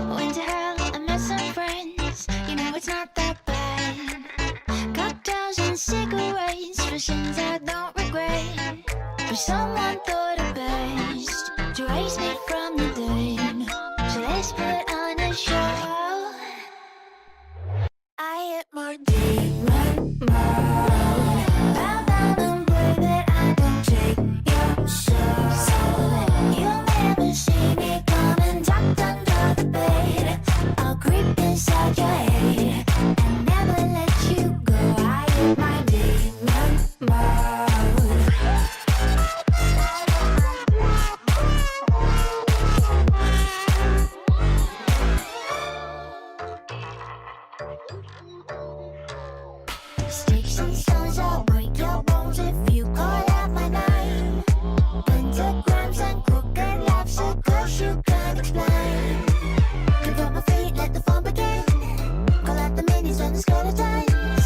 Went to hell, I met some friends. You know it's not that bad. Cocktails and cigarettes for sins I don't regret. But someone thought it best to raise me from the dead. So let's put on a show. I hit more demon mode. Bow down and pray that I don't take your soul. You'll never see me coming tucked under the bed. I'll creep inside your head and never let you go. I hit my demon mode. Sticks and stones, I'll break your bones if you call out my name. Pentagrams and crooked laughs, a curse you can't explain. Control my fate, let the fun begin. Call out the minis and the skeletons.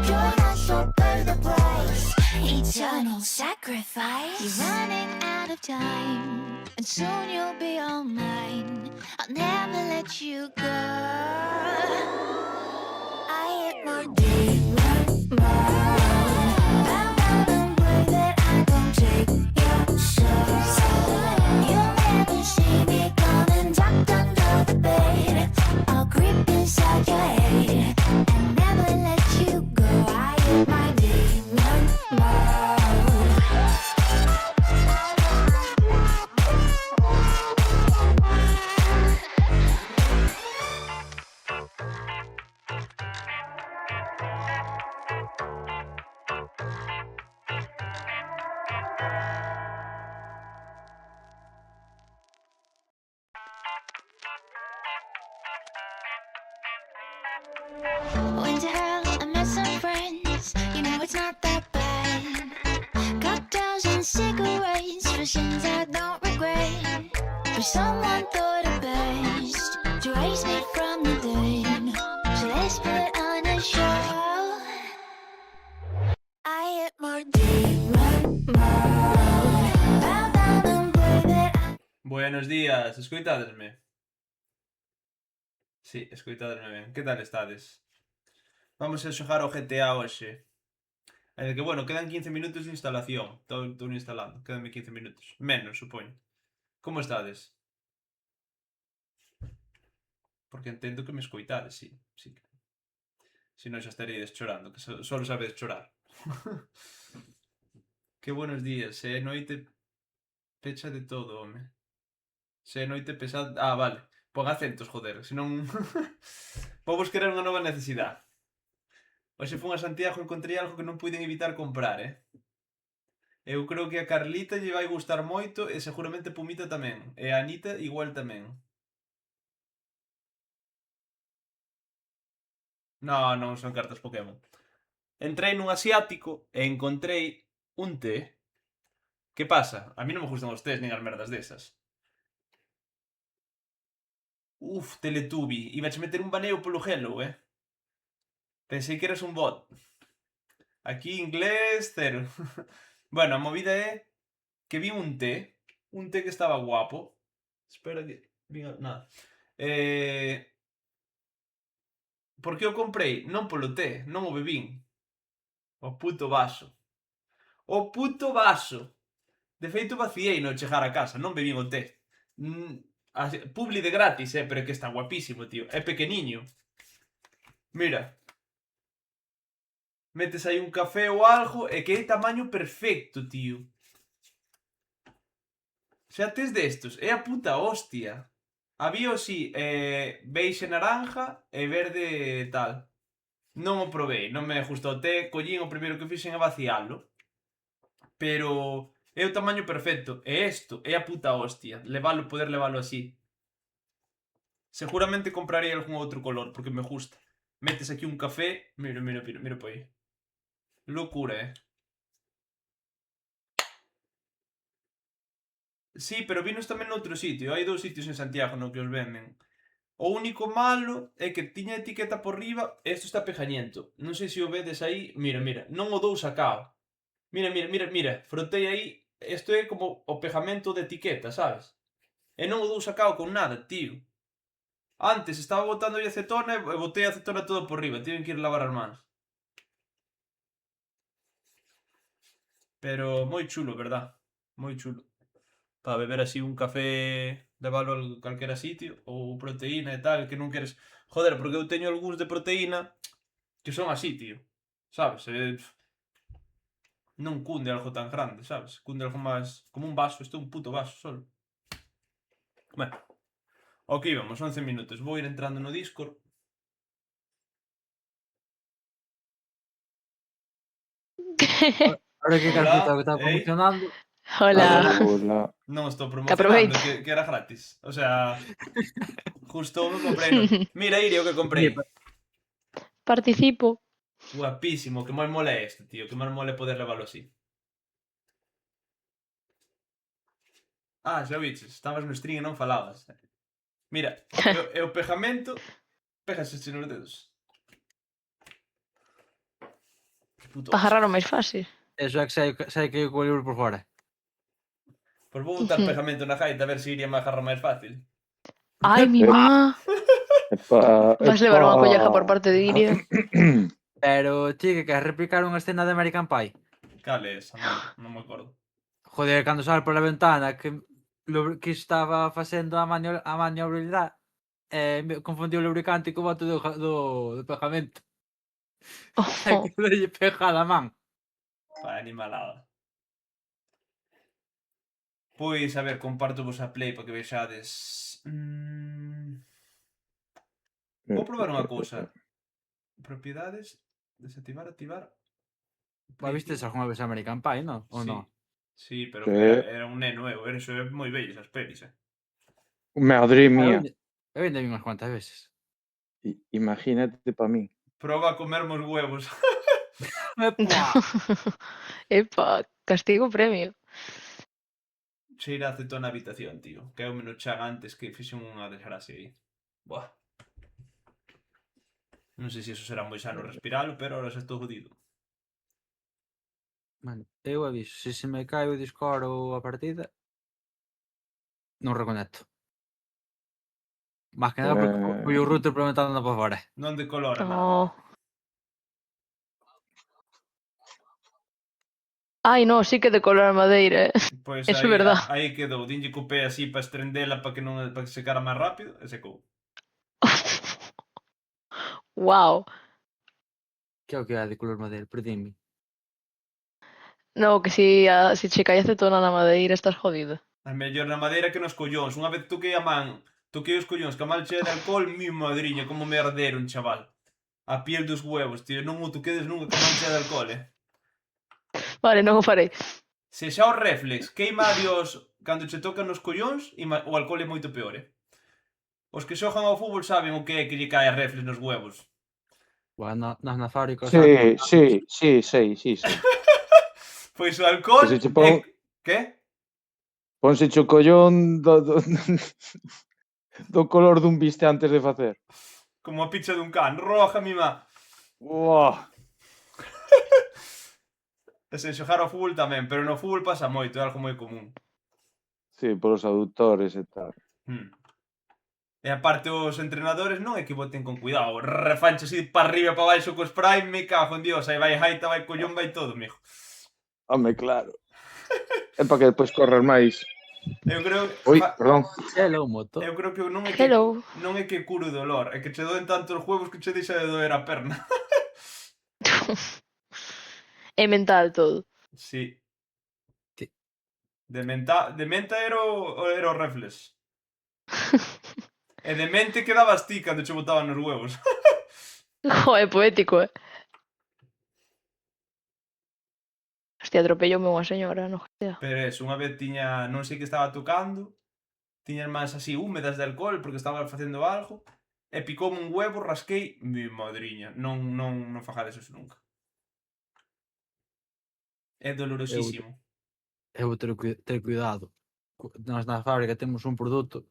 Join us or pay the price. Eternal sacrifice. You're running out of time, and soon you'll be all mine. I'll never let you go. I hit more demon mode. Bow down and pray that I don't take your soul. You'll never see me coming tucked under the bed. I'll creep inside your head and never let you go. I hit my demon mode. Went to hell, I met some friends. You know it's not that bad. Cocktails and cigarettes for sins I don't regret. But someone thought it best to raise me from the dead. So let's put on a show. I hit more demon mode. Bow down and pray that I... Buenos días, escoitádesme? Sí, escoitádesme ben. Que tal estades? Vamos a xogar ao GTA hoxe. Que, bueno, quedan 15 minutos de instalación. Estou instalando, quedanme 15 minutos. Menos, supoño. Como estades? Porque entendo que me escoitades, sí. Si non xa estaríades chorando, que solo sabedes chorar. Que buenos días, se é noite pecha de todo, home. Se é noite pesada... Ah, vale. Pon acentos, joder, senón... Vou querer unha nova necesidade. Hoxe fun a Santiago e encontrei algo que non puiden evitar comprar, Eu creo que a Carlita lle vai gustar moito e seguramente Pumita tamén. E a Anita igual tamén. Non son cartas Pokémon. Entrei nun asiático e encontrei un té. Que pasa? A mí non me gustan os tés nin as merdas desas. Teletubby. Ibache meter un baneo polo Hello, Pensei que eras un bot. Aquí inglés, cero. Bueno, a movida é que vi un té que estaba guapo. Espera que... Nada. Por que o comprei? Non polo té, non o bebín. O puto vaso. De feito vaciei no chegar a casa, non bebín o té. Publi de gratis, pero é que está guapísimo, tío. É pequeniño. Mira. Metes aí un café ou algo e que é tamaño perfecto, tío. Xa tes destos, é a puta hostia. Había, sí, beixe naranja e verde tal. Non o provei, non me gustou o té, collín o primeiro que fixen é vacialo. Pero é o tamaño perfecto. E isto é a puta hostia, poder levalo así. Seguramente comprarei algún outro color, porque me gusta. Metes aquí un café, mira por aí. Locura, Sí, pero vinos tamén noutro sitio. Hai 2 sitios en Santiago no que os venden. O único malo é que tiña etiqueta por riba e isto está pegañento. Non sei se o vedes aí. Mira, non o dou sacao. Mira. Frotei aí isto é como o pegamento de etiqueta, sabes? E non o dou sacado con nada, tío. Antes estaba botando acetona e botei acetona todo por riba. Tiven que ir lavar as mans. Pero moi chulo, verdad? Moi chulo. Para beber así un café, leválo a calquera sitio, ou proteína e tal, que non queres... Joder, porque eu teño algúns de proteína que son así, tío. Sabes? Non cunde algo tan grande, sabes? Cunde algo máis... Como un vaso, isto é un puto vaso solo. Bueno, ok, vamos, 11 minutos. Vou ir entrando no Discord. Ahora que has Hola, notado que está ei. promocionando, Hola. Hola. Non estou Que promocionando, aproveite. que era gratis. O sea, justo me comprei no... Mira, Iria, o que comprei. Mira, Participo. Guapísimo, que mal mola este, tío. Que mal mole poder leválo así. Ah, xa viches, estabas no stream e non falabas. Mira, e o pegamento pégase nos dedos. Que puto Para asco. agarrar o máis fácil. eso é que sai que co libro por fora. Pois vou botar pegamento na gaita a ver se Iria me agarra máis fácil. Ai, mi má. Epa, Vas levar unha colleja por parte de Iria. Pero, chique, que queres replicar unha escena de American Pie? Cal é esa? Non me acordo. Joder, cando sale pola ventana que estaba facendo a maniobrabilidade confundiu o lubricante co bote do pegamento. E Oh, que lle pega a man. Vai, animalada. Pois, a ver, comparto vos a play para que vexades. Vou probar unha cousa. Propiedades, desactivar, activar. Vistes algunha vez American Pie, non? Ou Sí. non? Sí, pero Sí. era un neno, eso é moi bello esas pelis, Madre mía. Eu ainda vi unhas cuantas veces. Imagínate para mí. Proba a comermos huevos. Epa! epa, castigo premio. Cheira a acetona na habitación, tío. Caeume no chan antes que fixen unha desgracia aí. Buah. Non sei se eso será moi sano respiralo, pero ahora xa estou jodido. Bueno, eu aviso, se me cae o Discord ou a partida, non reconecto. Más que nada porque foi o router implementando para fora. Non decolora nada. Oh. Ai, no, sí que de color madeira, eh. Pois Eso é aí, verdad. aí quedou. Dinlle co pé así para estrendela para que non para que secara máis rápido e secou. Wow. Que é o que é de color madeira? Perdíme. No, que si che cae acetona na madeira estás jodido. A mellor na madeira que nos collóns. Unha vez toquei a man, toquei os collóns que a mal chea de alcohol, mi madriña, como me arderon, chaval. A piel dos huevos, tío. Non o toquedes nunca que a man chea de alcohol, Vale, non o farei. Se xa o reflex queima a Dios cando che tocan nos collóns, o alcohol é moito peor, Os que xogan ao fútbol saben o que é que lle cae a reflex nos huevos. Bueno, na fábrica... Sí, sei. Pois o alcohol Que se che pon- Que? Ponse o collón do color dun viste antes de facer. Como a picha dun can, roja mima. Uah. E sen xogar ao fútbol tamén, pero no fútbol pasa moito, é algo moi común. Sí, polos aductores e tal. E aparte os entrenadores non é que boten con cuidado, refanche así para arriba para baixo co spray, me cago en Dios, aí vai jaita, vai collón, vai todo, mijo. Home, claro. É para que despois corras máis. Eu creo Oi, perdón. Hello, moto. Eu creo que non é que Hello. non é que cure o dolor, é que che doen tanto os huevos que che deixa de doer a perna. É mental todo. Sí. Sí. De menta era o reflex. E de mente quedabas ti cando che botaban nos huevos. Joder, poético, eh. Hostia, atropelloume unha señora, no joder. Pero eso, unha vez tiña, non sei que estaba tocando, tiñas mans así húmedas de alcohol porque estaba facendo algo, e picoume un huevo, rasquei, mi madriña, non fajades eso nunca. É dolorosísimo. Eu vou ter cuidado. Nós na fábrica temos un produto,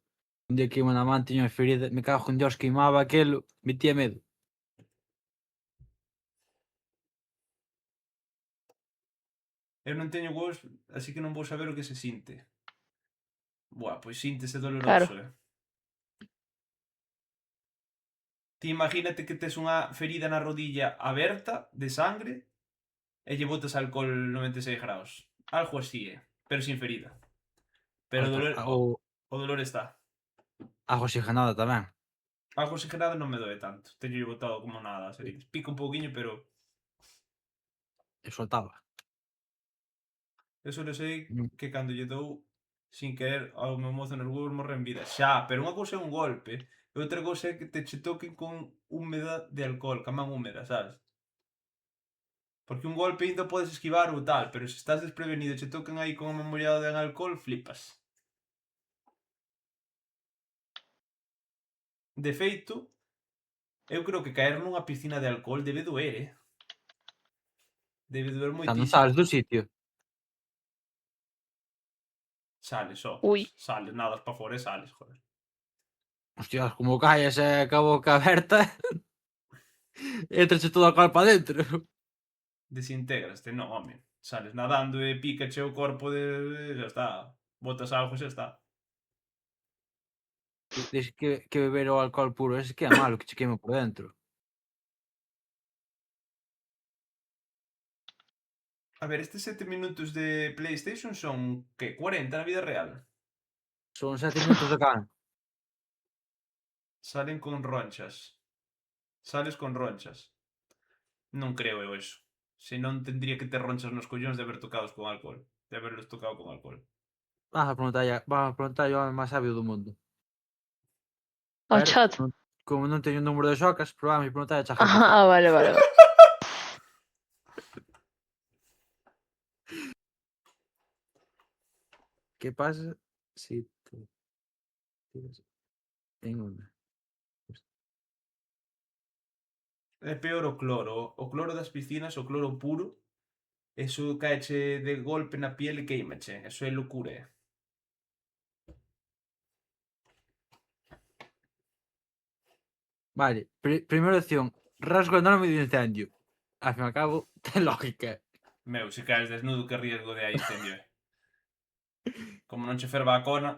un día que iba na man tiña unha ferida, me cago en Dios, queimaba aquelo, metía medo. Eu non teño gols, así que non vou saber o que se sinte. Buah, pois síntese Claro. doloroso, Ti imagínate que tes unha ferida na rodilla aberta, de sangre, e lle botas alcohol 96 graus. Algo así, pero sin ferida. Pero o dolor, Ou o dolor está. algo oxigenado tamén. Algo oxigenado non me doe tanto. Teño botado como nada as heridas. Pica un pouquiño, pero E soltaba. eu só sei Mm. que cando lle dou sin querer ao meu mozo nos huevos morre en vida. Xa, pero unha cousa é un golpe e outra cousa é que te che toquen con húmeda de alcohol, ca man húmeda, sabes? Porque un golpe ainda podes esquivar ou tal, pero se estás desprevenido e che toquen aí con a man mollada en alcohol, flipas. De feito, eu creo que caer nunha piscina de alcohol debe doer, Debe doer Cando moitísimo. sales do sitio. Sales, só. Ui. Sales, nadas pa fora e sales, joder. Hostias, como calles ca boca aberta, entrache todo a alcohol para dentro. Desintégraste, non, home. Sales nadando e pícache o corpo xa está. Botas algo e xa está. Tens que beber o alcohol puro, ese que é malo, que che queima por dentro. A ver, estes 7 minutos de PlayStation son, que, 40 na vida real? Son 7 minutos de can. Salen con ronchas. Sales con ronchas. Non creo eu eso. Se non tendría que ter ronchas nos collóns de haber tocados con alcohol. De haberlos tocado con alcohol. Vas a preguntar ao home máis sabio do mundo. Ao Pero, chat. como non teño o número de xocas, probamos preguntar a ChatGPT. Ah, vale, vale, vale. Que pasa si te tiras en unha? É peor o cloro. O cloro das piscinas, o cloro puro, eso caeche de golpe na piel e queimache. Eso é locura, Vale, primeira opción, rasgo enorme de incendio. Al fin e ao cabo, ten lógica. Meu, se caes desnudo, que riesgo de hai incendio, Como non che ferva a cona,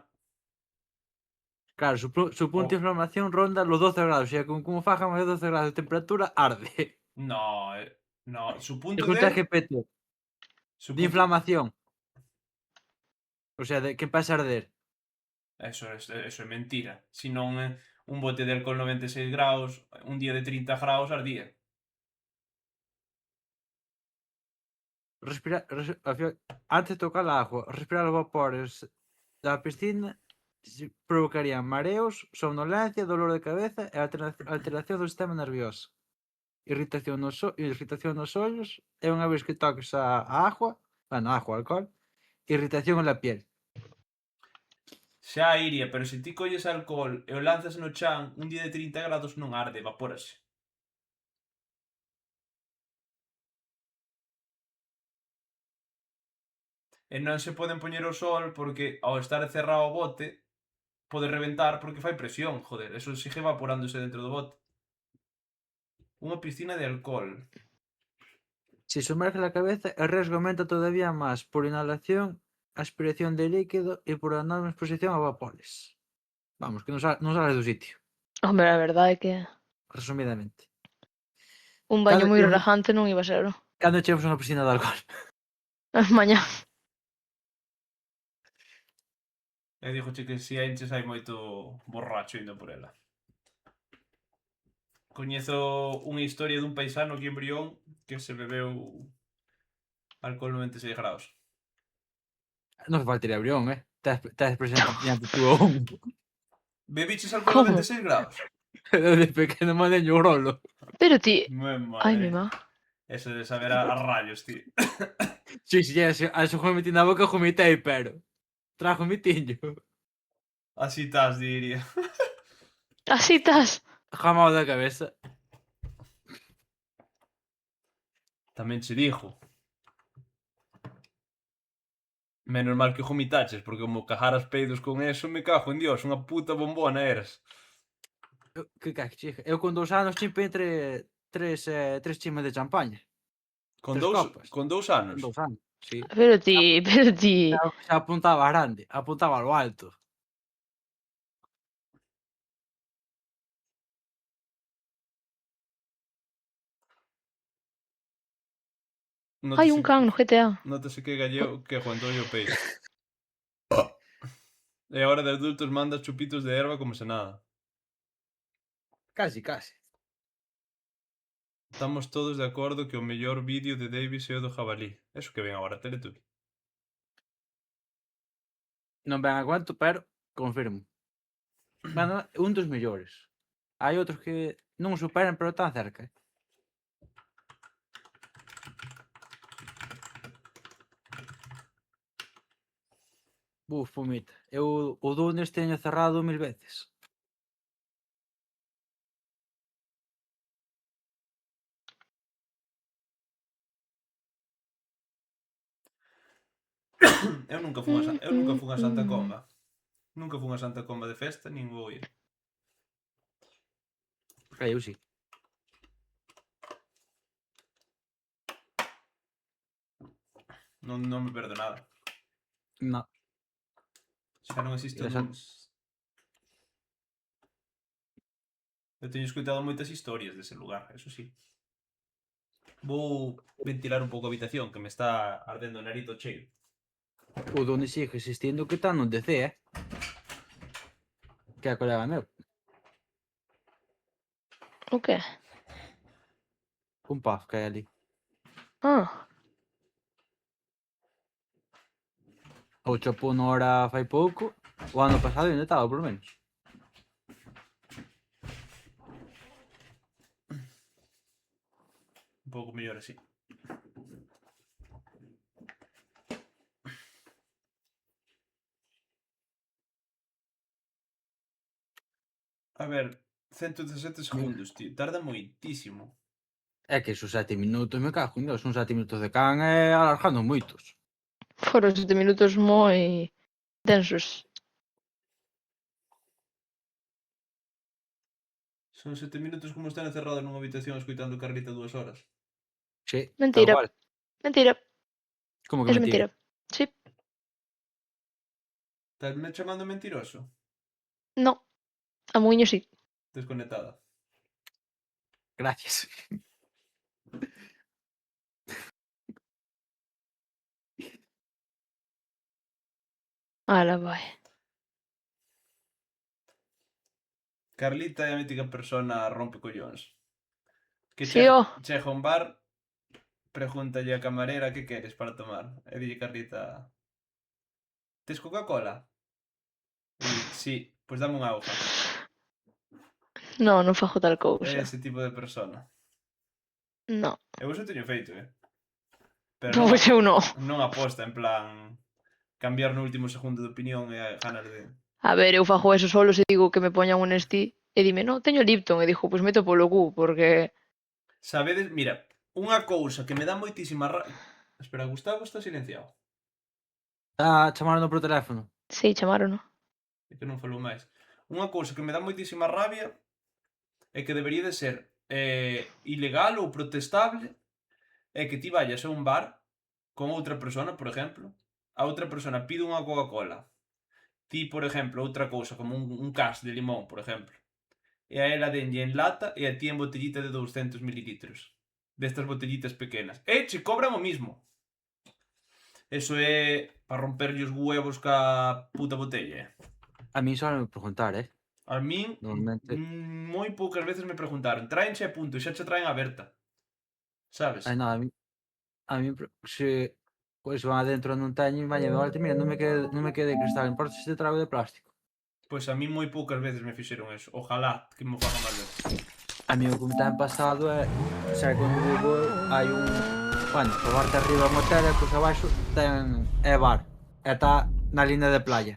Claro, su punto de inflamación ronda los 12 grados. O sea, como faja máis de 12 grados de temperatura, arde. no, no, su punto Escucha de... GPT, Su de punto... inflamación. O sea, de que empieza a arder. Eso é mentira. Si non un bote de alcohol 96 graus, un día de 30 graus ardía. Antes de tocar a agua, respirar os vapores da piscina provocarían mareos, somnolencia, dolor de cabeza e alteración do sistema nervioso. Irritación nos ollos e unha vez que toques a agua, alcohol, irritación en la piel. Xa iría, pero se ti colles alcohol e o lanzas no chan, un día de 30 grados non arde, evapórase. E non se poden poñer ao sol porque ao estar cerrado o bote pode reventar porque fai presión, joder, eso sigue evaporándose dentro do bote. Unha piscina de alcohol. Si sumerge la cabeza, el riesgo aumenta todavía más por inhalación, aspiración de líquido y por enorme exposición a vapores. Vamos, que non sale do sitio, Hombre, a verdade é que resumidamente. un baño Cando moi chegamos- relajante non iba a ser. Cando chegamos a unha piscina de alcohol? Mañá. E dixoche que se a enches hai moito borracho indo por ela. Coñezo unha historia dun paisano aquí en Brión que se bebeu alcohol 96 graus. Non fai falta ir a Brión, Estás presente diante tú un. Bebiches alcohol Como? 96 graus? De pequeno maneño o rolo. Pero ti... Moi Ai, madre. mi má. Eso de saber a rayos, tío. Sí, a su juego metí na boca jumitei, pero trajo mi tiño. Así estás, diría. Así estás. Jamao da cabeza. Tamén che dixo. Menos mal que vomitaches, porque como cajaras peidos con eso, me cago en Dios, unha puta bombona eras. Que chica. Eu con 2 anos chimpei tres chimas de champaña. Con 3 dous, copas. con 2 anos. Con 2 anos. Sí. Pero ti. Xa apuntaba grande, apuntaba a lo alto. Hai Nótese, un can no GTA. nótese que gallego que Juan Antonio Peixe. E a hora de adultos manda chupitos de erva como se nada. Casi, casi. Estamos todos de acordo que o mellor vídeo de Davis é o do jabalí. Eso que ven agora, Teletubby. Non ven a cuento, pero confirmo. Bueno, un dos mellores. Hai outros que non o superan, pero tan cerca. Buf, fumita. Eu o Dunes teño cerrado 1000 veces. Eu nunca fun a Santa Comba. Nunca fun a Santa Comba de festa, nin vou ir. Eu sí. Non me perdo nada. No. Xa non existe o Esa- Dunes. Eu teño escoitado moitas historias dese lugar, eso sí. Vou ventilar un pouco a habitación, que me está ardendo o narito cheiro. O Dunes sigue existindo que está no DC, Que é colega meu. O que? Un pub que hai ali. Ah, O chopou no hora fai pouco. O ano pasado ainda estaba, por lo menos. Un pouco mellor así. A ver, 117 segundos, tío. Tarda moitísimo. É que esos 7 minutos, me cago en Dios, son 7 minutos de can alargando moitos. foron 7 minutos moi densos. Son 7 minutos como estar encerrado nunha habitación escoitando Carlita 2 horas. Sí, Mentira. tal cual. Mentira, Como que es mentira? mentira. Sí, Estás me chamando mentiroso? no. A muiño sí. Desconectada. Gracias. Ala, vai. Carlita é a mítica persona rompe collóns. Que Sí, oh. chega a un bar, pregúntalle a camarera que queres para tomar. E dille Carlita: tes Coca-Cola? E di, sí, pois dame unha auga. No, non fago tal É cousa. ese tipo de persona. No. Eu eso teño feito, Pero non, Pois eu non. non aposta, en plan cambiar no último segundo de opinión e ganas de... A ver, eu fago eso solo se digo que me poñan un Nestí e dime, no, teño Lipton. E dixo, pois meto polo cu, porque... Sabedes, mira, unha cousa que me dá moitísima Espera, Gustavo está silenciado. Chamaron por teléfono. Sí, chamaron, no? É que non falou máis. Unha cousa que me dá moitísima rabia é que debería de ser ilegal ou protestable é que ti vayas a un bar con outra persona, por exemplo, a outra persona pide unha Coca-Cola, ti, por exemplo, outra cousa, como un cas de limón, por exemplo, e a ela denlle en lata e a ti en botellita de 200 mililitros, destas botellitas pequenas. E che cobran o mismo. Eso é para romperlle os huevos ca puta botella, A mí só me preguntar, A min, Normalmente. moi poucas veces me preguntaron, traenche a punto, xa che traen aberta. Sabes? Ai, no, a mí se pois van adentro non teñen, vaña de volta, mira, non me quede de cristal, importa se te trago de plástico. Pois a mí moi poucas veces me fixeron eso. Ojalá que me faga máis veces. A mí o que me ten pasado é, xa cando vivo hai un, bueno, o bar de arriba é un hotel e pois abaixo ten, é bar, e está na línea de playa.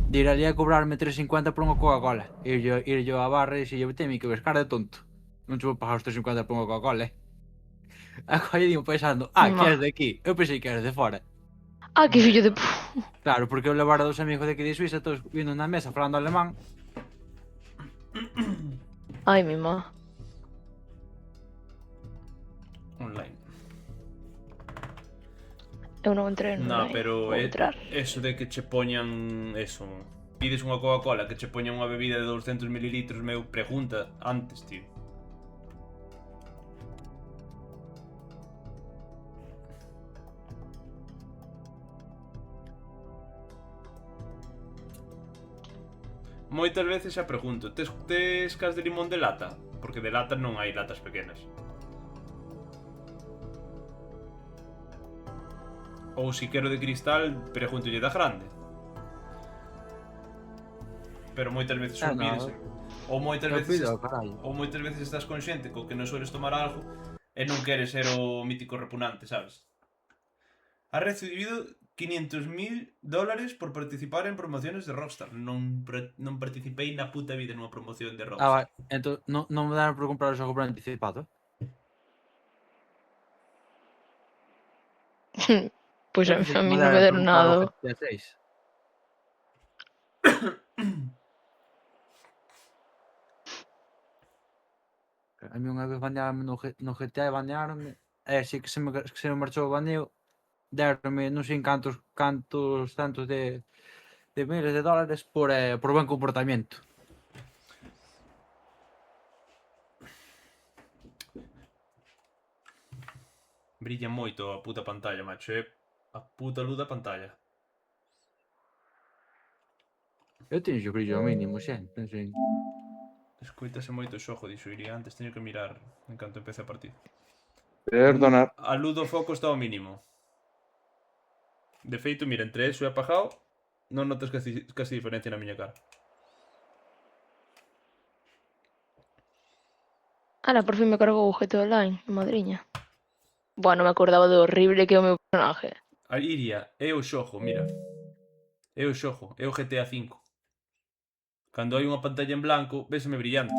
De ir ali a cobrarme 3,50 por unha Coca-Cola. Ir yo á barra e dixille, temi que ves cara de tonto. Non te vou pagar os 3,50 por unha Coca-Cola, Agora digo pensando, que és de aquí? Eu pensei que eres de fora. Ah, que fillo de pu... Claro, porque eu levara dos amigos de aquí de Suiza, todos vindo na mesa falando alemán. Ai, mi má. Online. Eu non entrei, No, pero vou entrar. eso de que che poñan eso. Pides unha Coca-Cola que che poñan unha bebida de 200 mililitros, meu, pregunta antes, tío. Moitas veces xa pregunto, tes cas de limón de lata? Porque de lata non hai latas pequenas. Ou si quero de cristal, pregúntolle da grande. Pero moitas veces Ah, olvídese. Ou moitas Eu veces pido, carallo. ou moitas veces estás con xente co que non sueles tomar algo e non queres ser o mítico repugnante, sabes? Ha recibido $500,000 por participar en promociones de Rockstar. Non participei na puta vida nunha promoción de Rockstar. Vai. Entón, non me daron por comprar o xogo por anticipado. Pois a Sí, mí non me deron nada. GTA 6. A mí unha vez banearonme no GTA e banearonme. E si que se me marchou o baneo, deronme non sei cantos centos de miles de dólares por buen comportamento. Brilla moito a puta pantalla, macho, a puta luz da pantalla. Eu teño o brillo mínimo sempre, non sei. Escoítase moito o xogo, dixo Iria antes, teño que mirar en canto empece a partida. Perdonar. A luz do foco está ao mínimo. De feito, mira, entre eso e apagado, non notas casi diferencia na miña cara. Ala, por fin me cargou o GTA Online, madriña. Buah, non me acordaba do horrible que é o meu personaje. A Iria é o xogo, mira. É o xogo, é o GTA V. Cando hai unha pantalla en blanco, véseme brillante.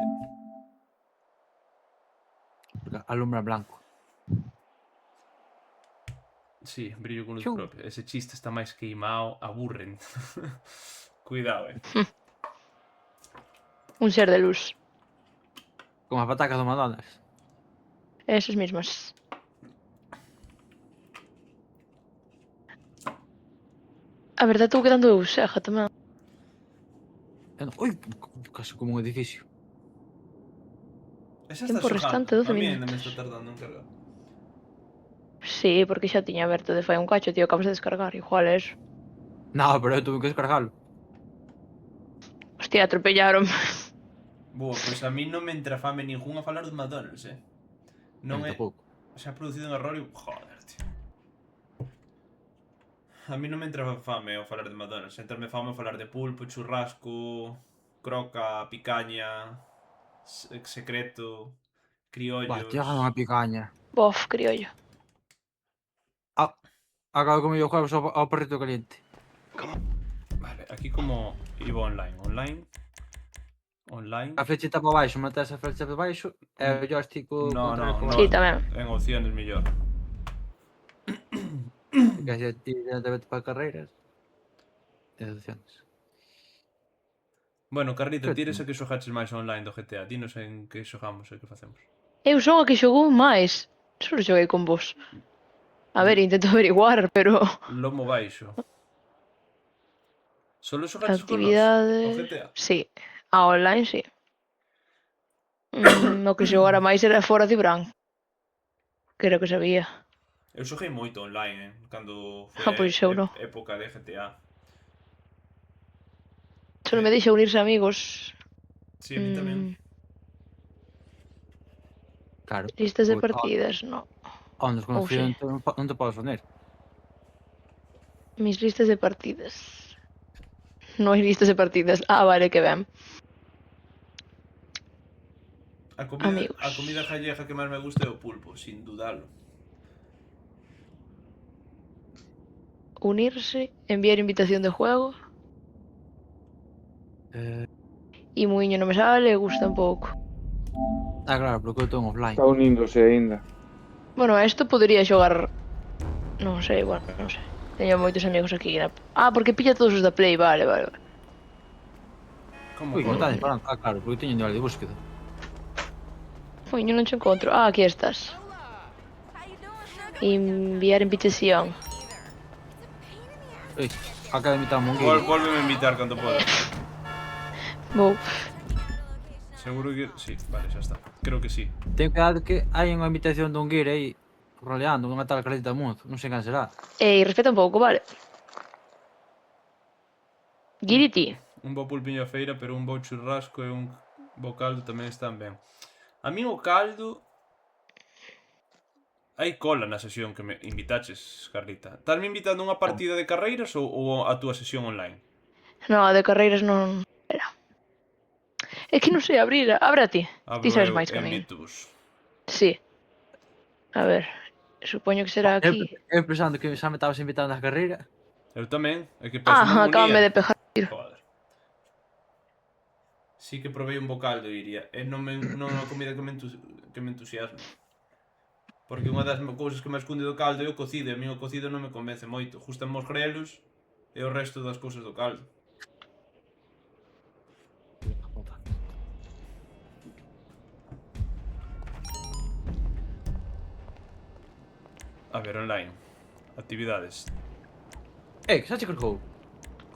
Porque alumbra blanco. Sí, brillo con luz Chum. propia. Ese chiste está máis queimado, aburren. Cuidado, Un ser de luz. Como as patacas do Madonnas. Esas mismas. A verdade, estou quedando eu seja tamén. Ui, casi como un edificio. Esa Tempo está restante, xogando. 12 A mí ainda me minutos. está tardando en cargar. Sí, porque xa tiña aberto de fai un cacho, tío, acabas de descargar. Igual é eso. No, pero eu tuve que descargarlo. Hostia, atropellaron. Boa, pois a mí non me entra fame ningún a falar do McDonald's, Non é... Tampouco. Se ha producido un error e... Joder, tío. A mí non me entra fame ao falar de McDonald's. Entrame fame ao falar de pulpo, churrasco, croca, picaña, secreto, criollos... Buah, tío, unha picaña. Bof, criollo. Acabo de comer o juegos ao perrito caliente. Vale, aquí como iba online. Online... A flechita para baixo, metes a flecha para baixo e o joystick o No, control no, no. Sí, tamén. En opciones mellor. Que así directamente para carreiras. E opciones. Bueno, Carlito, Que tires a que xogaches máis online do GTA. Dinos en que xogamos e que facemos. Eu son a que xogou máis. Só xoguei con vos. A ver, intento averiguar, pero... Lomo baixo. Solo xogaches con nós? Actividades... O GTA? Sí. A online, sí. O que xogara máis era fora Cibran. Que era o que sabía. Eu xoguei moito online, Cando Ah, pois eu non. época de GTA. Solo me deixa unirse amigos. Sí, a mí tamén. Claro. Listas de Pois, partidas, no. Ao desconocido sí. non te podes unir. Mis listas de partidas. No hai listas de partidas. Ah, vale, que ben. A Amigos. comida gallega que máis me gusta é o pulpo, sin dudalo. Unirse, enviar invitación de juego. E muiño non me sale, gusta un pouco. Ah, claro, porque eu estou en offline. Está uníndose aínda. Bueno, isto podría xogar... Non sei, bueno, non sei. Teño moitos amigos aquí. Ah, porque pilla todos os da Play, vale. Como Ui, non que? está disparando. Ah, claro, porque teño nivel de búsqueda. Muiño non te encontro. Ah, aquí estás. Enviar invitación. Ui, acaba de invitar a Mongueira. Vuélveme a invitar cando podas. Vou. Seguro que... Sí, vale, xa está. Creo que sí. Ten cuidado que hai unha invitación de Ungueira aí roleando, unha tal Carlita Mundo, non sei quen será. E respeta un pouco, vale? Guiriti. Un bo pulpiño a feira, pero un bo churrasco e un bo caldo tamén están ben. A mí o caldo... Hai cola na sesión que me invitaches, Carlita. Estás-me invitando a unha partida de carreiras ou a túa sesión online? No, a de carreiras non era. É que non sei abrir. Abre a ti. Ti sabes máis que a min. Invito-vos. Sí. A ver. Supoño que será aquí. Eu pensando que xa me estabas invitando ás carreiras. Eu tamén. É que penso non Acábame unía. de pejar. Joder. Sí que provei un bo caldo, diría. E non é unha comida que me entusiasma. Porque unha das cousas que máis cunde do caldo é o cocido, e a mí o cocido non me convence moito. Gustan os grelos e o resto das cousas do caldo. A ver, online. Actividades. Que xa che cargou.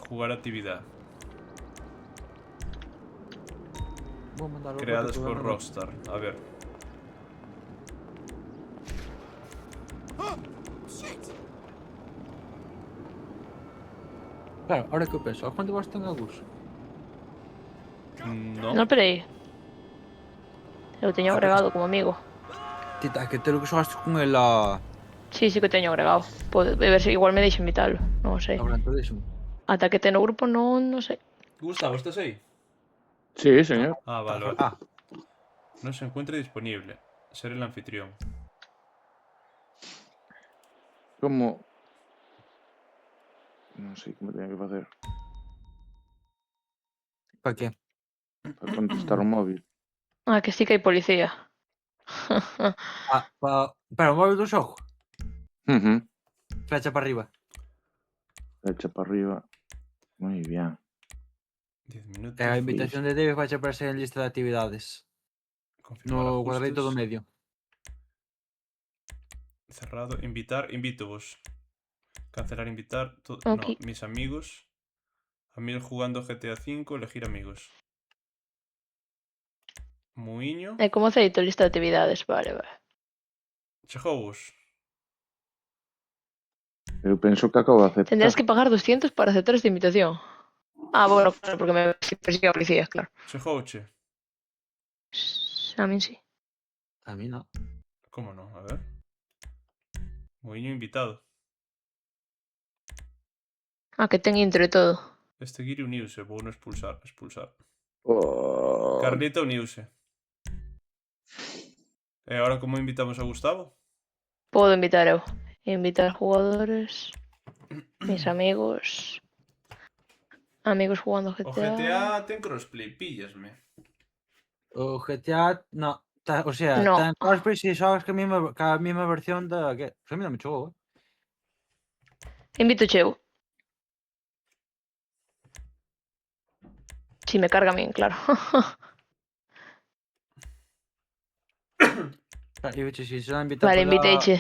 Jugar actividade. Vou mandar o Creadas voto por que- Rockstar. A ver. Claro, ahora que eu penso, a quanto vos ten a Gus? Non. Non, peraí. Eu teño agregado como amigo. Tita, que te lo que xogaste con el a... Sí, sí que teño agregado. Pode ver se igual me deixa invitalo. Non sei. Ahora entradísimo. Ata que ten o grupo non sei. Gustavo, estás aí? Sí, señor. Ah, vale. Ah, No se encuentra disponible. Ser el anfitrión. Como... Non sei como teño que facer para que? para contestar o móvil. Ah, que sí que hai policía. Ah, pero o móvil do xogo. Flecha para arriba. Echa para arriba. Moi bien. 10 minutos. E a invitación de Dave vai aparecer en lista de actividades. Confirmar No ajustes. cuadradito do medio. Cerrado. Invitar. Invito-vos. Cancelar, invitar. Ok. No, mis amigos. Amigos jugando GTA V. Elegir amigos. Muiño. É como aceito lista de actividades, vale, vale. Chegou-vos. Eu penso que acabo de aceptar. Tendrás que pagar 200 para aceptar esta invitación. Ah, bueno, claro, porque me persigue a policía, claro. Chegouche. A min sí. A mí no. Como non? A ver. Muiño invitado. Ah, que ten intro e todo. Este guiri uniuse. Vou no expulsar. Oh, Carlita uniuse. E agora como invitamos a Gustavo? Podo invitar eu. Invitar jugadores. Mis amigos. Amigos jugando GTA. O GTA ten crossplay, píllasme. O GTA, no. O sea, No. ten crossplay se xogas que a mesma versión da... Que? Pues a mí non me chegou, Invito cheu. Si me carga a min, claro. E eu se será invitar Vale, inviteiche.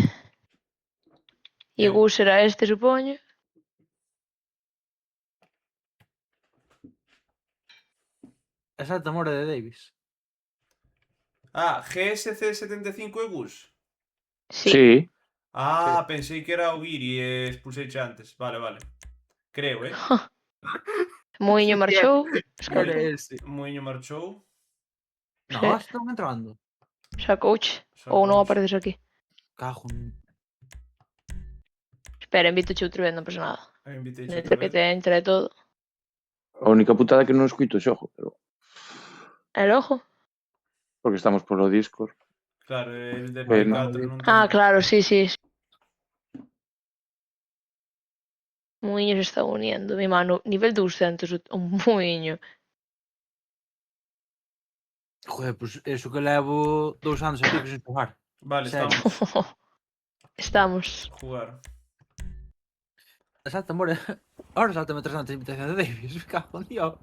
E Gus será este, supoño. Exacto, amor de Davis. Ah, GSC75 e Gus? Sí. sí. Ah, pensei que era o Guiri e expulseiche antes. Vale, vale. Creo, Muiño marchou. Era ese. Muiño marchou. No, Sí. están entrando. Sacouche. Ou non apareces aquí. Cajo. Espera, invito outra vez, non pasa nada. Eu invitei Entre que te entra e todo. A única putada é que non escuito o xogo, pero... E logo? Porque estamos polo Discord. Claro, el de Eh, Play no. 4 non Ah, ten. claro, sí, sí. Muiño se está uniendo. Mi mano, nivel 200, un muiño. Joder, pues eso que levo 2 anos e pico sin xogar. Vale, Serio. estamos. Estamos. Jugar. Exacto, amor. Ahora saltame 3 anos de invitación de Davis. Me cago en Dios.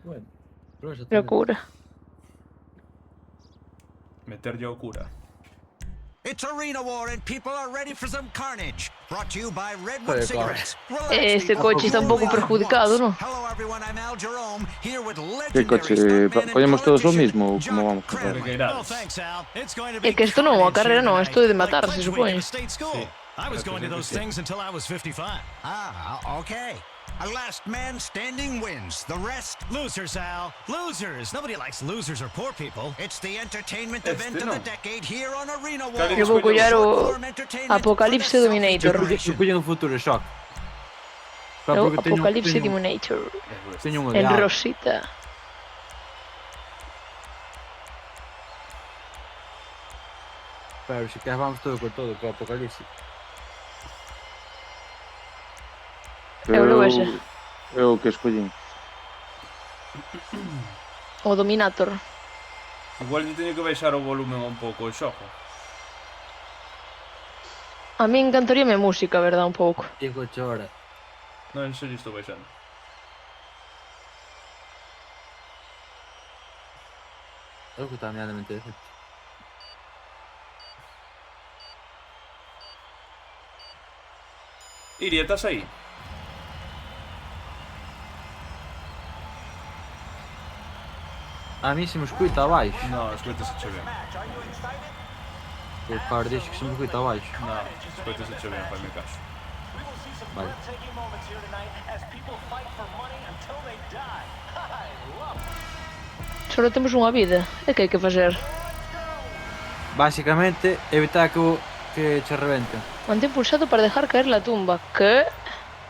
Bueno, pero exactamente. Locura. Meter yo cura. It's Arena War and people are ready for some carnage. Brought to you by Redwood Joder, Cigarettes. Este Relax, coche está un people. pouco perjudicado, ¿no? Hello everyone, I'm Al Jerome, here with Que legendary coche? stuntman and Collemos todos o politician mismo ou como Jock vamos a facer? Cradley. Requeirades. Oh, thanks, Al. It's going to be É que esto non é unha carnage carrera, here non, tonight, isto é de like matar, se Pledge Week supone. at the state school. Sí. I was going to those Sí. things until I was 55. Ah, okay. A last man standing wins. The rest, Losers, Al. Losers. Nobody likes losers or poor people. it's the entertainment Este event of no. the decade here on Arena War. Claro, Eu vou collar o Short-form entertainment Apocalipse for the Dominator. self-expression. Eu collo no futuro, Shock. É o Apocalipse Dominator. Teño un En odiado. rosita. Pero si queres vamos todo con todo, con Apocalipse. Eu leo ese. Eu que escollín. O Dominator. Igual lle teño que baixar o volumen un pouco o xogo. A mí encantaríame música, verdad, un pouco. Digo chora. Non, en serio estou baixando. Eu que está medianamente decente. Iria, estás aí? A mí se me escuta abaixo. Non, escoitase che ben. O par dixe que se me escuta abaixo. Non, escoitase che ben, fai-me caso. Vale. Só temos unha vida. E que hai que facer? Básicamente, evitar que che rebenten. Mantén pulsado para dejar caer la tumba. ¿Qué?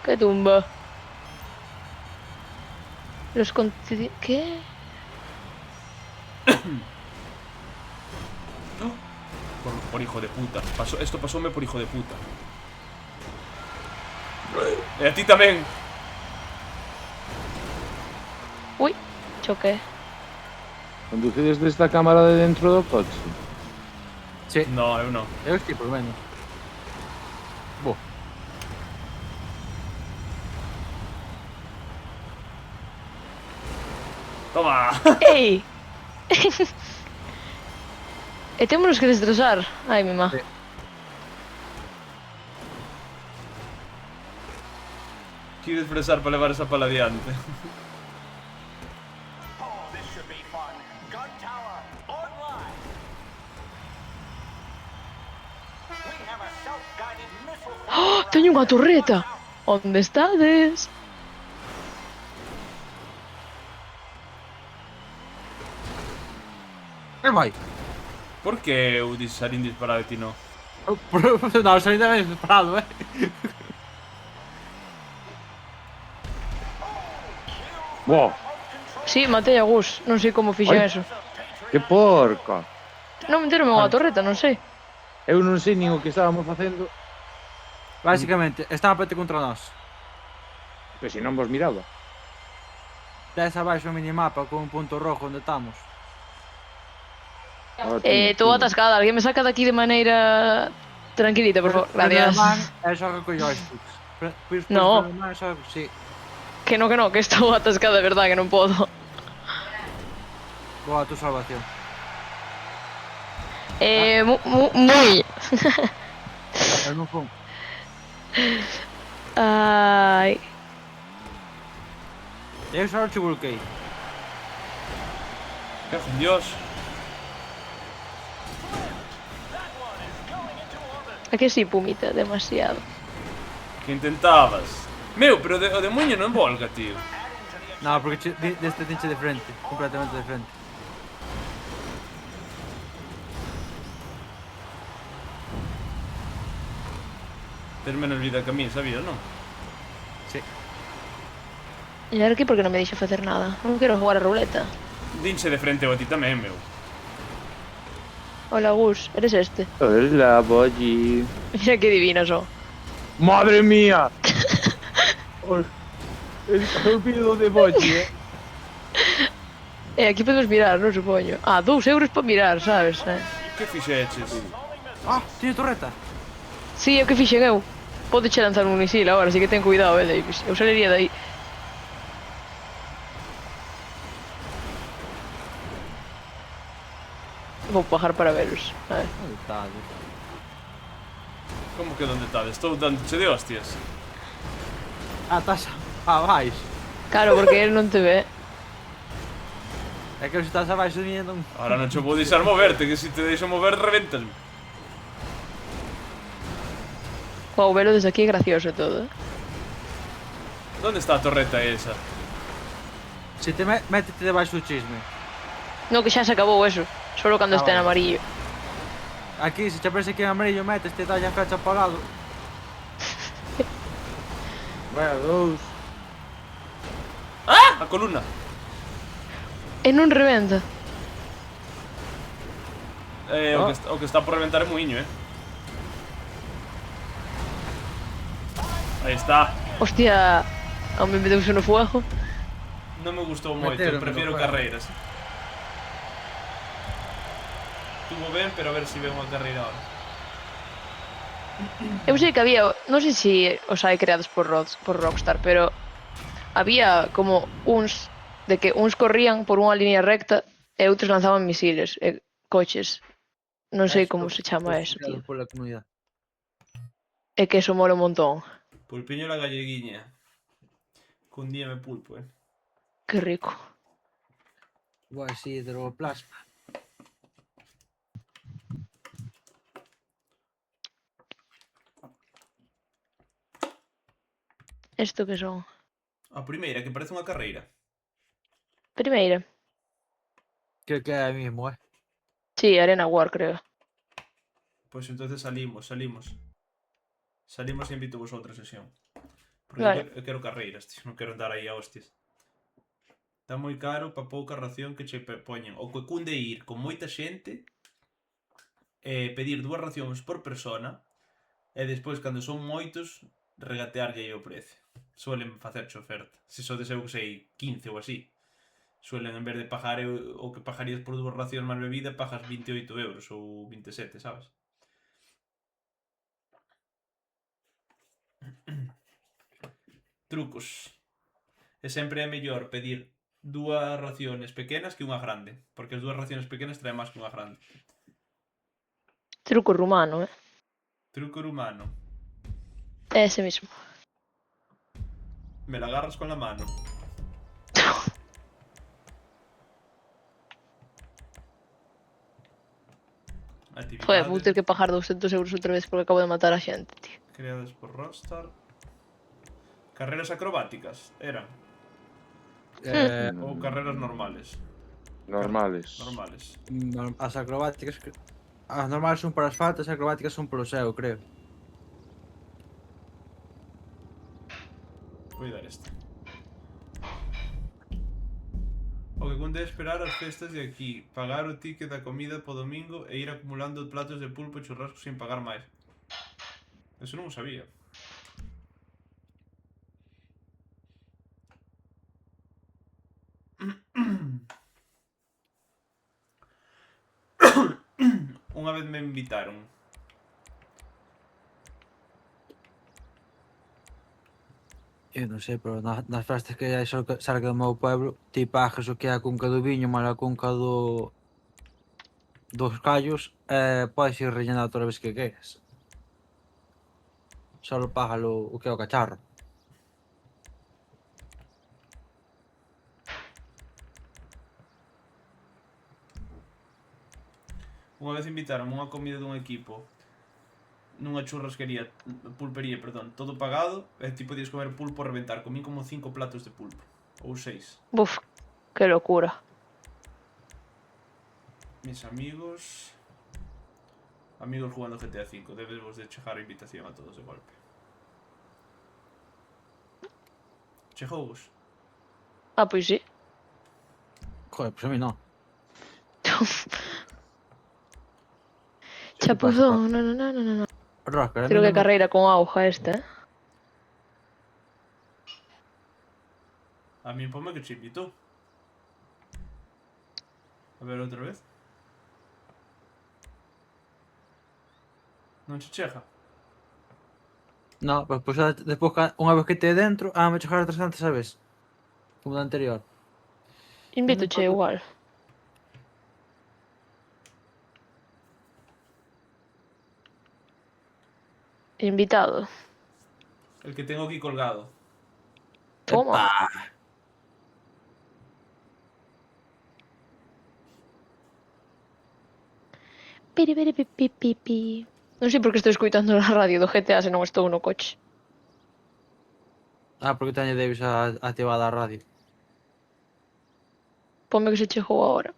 ¿Qué tumba? Los ¿Qué? Por hijo de puta. Esto pasoume por hijo de puta. E a ti tamén. Uy, choqué. Conducides desta cámara de dentro do coche? Sí, No, eu non. eu estive por menos. Bo. Toma. ¡Ey! E témonos que destrozar. Ai, mi má. Sí. Quero expresar para levar esa pala adiante. ¡Oh! Teño unha torreta. Onde estades? E vai. Por que eu salín disparado e ti non? Non, salí tamén disparado, Buah, Sí, matei a Gus. Non sei como fixen Ai. eso. que porca! Non meteronme unha torreta, non sei. Eu non sei nin o que estábamos facendo, Básicamente, estaba a pete contra nós. pero se non vos miraba. Des abaixo o minimapa con un punto rojo onde estamos. Estou atascada. Alguén me saca daqui de maneira tranquilita, por favor. Gracias. É xoga co joysticks. No. Sí. Que no, que estou atascada, de verdad, que non podo. Boa, tu salvación. Moi. Eu non fun. Ai. Eu só te volquei. Que con Dios. A que sí, Pumita, demasiado. Que intentabas. Meu, pero o demonio non volga, tío. No, porque deste tinche de frente. Completamente de frente. Tens menos vida que a mí, sabías, non? Sí. E ahora aquí porque non me deixa facer nada. Non quero jugar a ruleta. Dinche de frente a ti tamén, meu. Hola, Gus, eres este. Hola, Boyi. Mira que divino so. Madre mía! El olvido de Boyi, Aquí podemos mirar, non supoño. Ah, 2 euros para mirar, sabes? Que fixeches? Ah, tiene torreta. Sí, é o que fixen eu. Pode che lanzar un misil agora, así que ten cuidado, Davis. Eu salería de aí. Vou bajar para veros. A ver. Onde está? Como que onde estades? Estou dándoche de hostias. Ah, estás abaixo. Claro, porque él non te ve. É que se estás abaixo de mí non... Ahora non che vou deixar moverte, que se te deixo mover reventasme. Wow, velo desde aquí é gracioso e todo, eh. Onde está a torreta esa? Se te métete debaixo do chisme. No, que xa se acabou eso. Solo cando este en vale. amarillo. Aquí, se te aparece aquí en amarillo, metes, te dá a flecha para o lado. Bueno, dous. A columna. E non reventa. O que está por reventar é muiño, Aí está. Hostia, a mí me deuse no fuego. Non me gustou moito, Meteron prefiero no juego. carreiras. Estuvo ben, pero a ver se ve unha carreira ahora. Eu sei que había, non sei se os hai creados por Rockstar, pero había como uns de que uns corrían por unha línea recta e outros lanzaban misiles e coches. Non sei como se chama eso, tío. Pola comunidade. É que eso mola un montón. Pulpiño la galleguiña. Cun día me pulpo, Que rico. Igual así, hidroplasma. Isto que son? A primeira, que parece unha carreira. Primeira. Creo que é a mismo, Sí, Arena War, creo. Pois entonces salimos. Salimos e invito vos a outra sesión. Porque Vale. eu quero carreiras, tío. Non quero andar aí a hostias. Está moi caro pa pouca ración que che poñen. O que cunde ir con moita xente, pedir 2 racións por persona, e despois, cando son moitos, regatearlle o precio. Suelen facerche oferta. Se sodes, eu que sei, 15 ou así. Suelen, en vez de pagar o que pagarías por 2 racións máis bebida, pagas 28 euros ou 27, sabes? Trucos. E sempre é mellor pedir 2 raciones pequenas que unha grande, porque as 2 raciones pequenas traen máis que unha grande. Truco rumano, Truco rumano. É ese mismo. Me la agarras con la mano. Joder, vou ter Actividades que pagar 200 euros outra vez porque acabo de matar a xente, tío. creadas por Rockstar. Carreras acrobáticas, eran. Ou carreras normales. Normales. Normales. As acrobáticas... As normales son para asfalto, as acrobáticas son polo ceo, creo. Vou dar esta. O que conde é esperar as festas de aquí, pagar o ticket da comida po domingo e ir acumulando platos de pulpo e churrasco sin pagar máis. Eso non o sabía. Unha vez me invitaron. Eu non sei, pero nas festas que hai cerca do meu pueblo, ti pagas o que é a cunca do viño, mal a cunca dos callos, e podes ir rellenar toda vez que queres. Solo págalo o que é o cacharro. Unha vez invitaron unha comida dun equipo nunha churrasquería, pulpería, perdón, todo pagado, e ti podías comer pulpo a reventar. Comín como 5 platos de pulpo, ou 6. Buf, que locura. Mis amigos jugando GTA V, debes vos de chegar a invitación a todos de golpe. Chejougos. Ah, pois sí. Joder, pues a mí non. Chapuzón, no. Rosca, Creo que carreira con auga esta, A mí ponme que che invitou. A ver outra vez. Non che chega? No, pues despois, unha vez que te dentro, me chegar a 300 a vez. Como da anterior. Invito che igual. Invitado. El que tengo aquí colgado. Toma. Epa. Piripipipipipi. Non sei por que estou escuitando a radio do GTA se non estou no coche. Ah, porque teño Davis activada a radio. Ponme que se chegou a hora.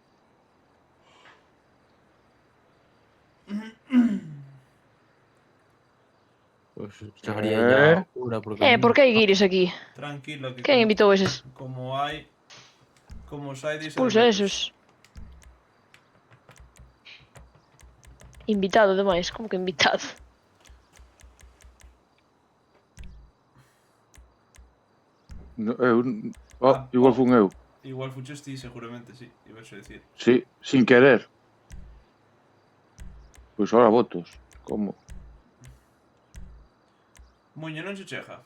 Pois chegaría ya a hora porque... Por que hai guiris aquí? Tranquilo, que Quen invitou eses? como hai... Como os hai, dice Pulsa esos. Invitado, demais. Como que invitado? No, igual fun eu. Igual fuches ti, seguramente, sí. Ibas a decir. Sí, sin querer. Pois ahora votos. Como? Muño, non se chega.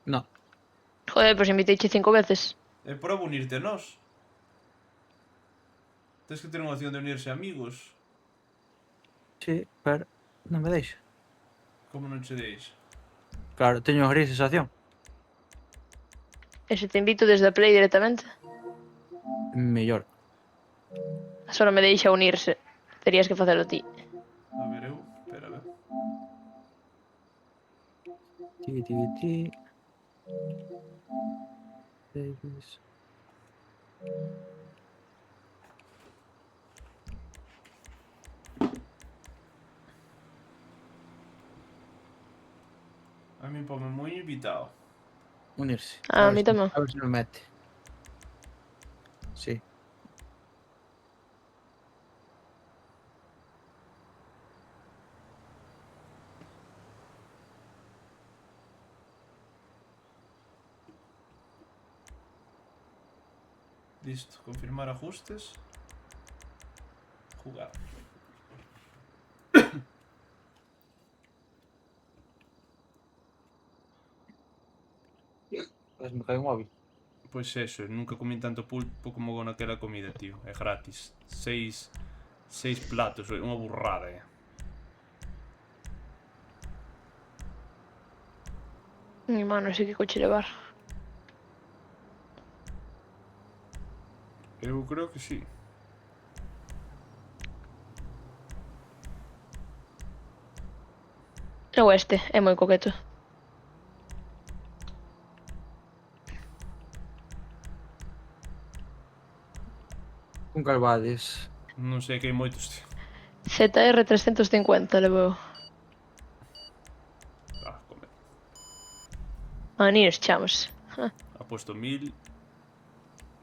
No. Joder, pois inviteiche 5 veces. É proba unirte a nós. Tens que ter unha opción de unirse a amigos. Sí, pero non me deixa. Como non che deis? Claro, teño gris esa opción. E se te invito desde a Play directamente? Mellor. Só non me deixa unirse. Terías que facelo ti. A ver, eu... Espera, a ver. Ti. Davis. A mí ponme moi invitado. Unirse. Ah, a ver mí se- tamén. A ver se me mete. Sí. Listo, confirmar ajustes. Jugar. Pues me cae un móvil. Pois eso, nunca comí tanto pulpo como con aquela comida, tío. É gratis. 6 platos, unha burrada, Mi mano, non sei que coche levar. Eu creo que sí. É o este, é moi coqueto. Un Calvades. Non sei que hai moitos, tío. ZR 350 levo. Come. Manir, chamos. Ha puesto 1000.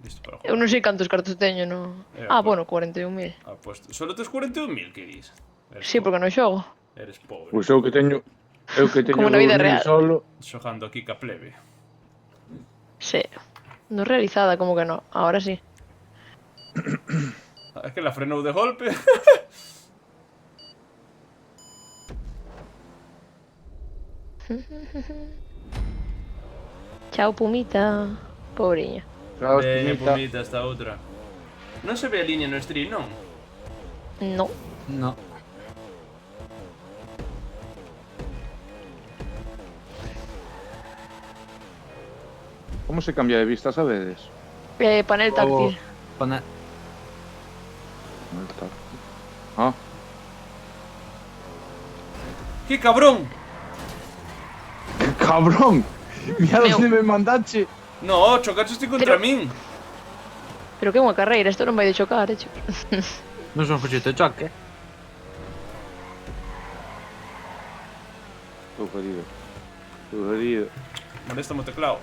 Listo para Eu jugar. non sei cantos cartos teño, no. Ah, bueno, 41.000. Ha puesto... Solo tes 41.000, que dis? Sí, porque non xogo. Eres pobre. Pois eu que teño Como na vida 2000 real. solo. Xogando aquí ca plebe. Sí. No realizada, como que no. Ahora sí. É que la frenou de golpe. Chao, Pumita. Pobriña. Claro, Veña, espinita. pumita, esta outra. Non se ve a liña no stream, non? No. No. Como se cambia de vista, sabedes? Panel táctil. Pone... Ahí está. Ah, ¡Qué cabrón! cabrón. Mira Meu. onde me mandache. No, chocaste contra Pero- min. Pero que é unha carreira, isto non vai de chocar, hecho. Non son cochito de choque. Estou jodido. Estou jodido. Molesta o teclado.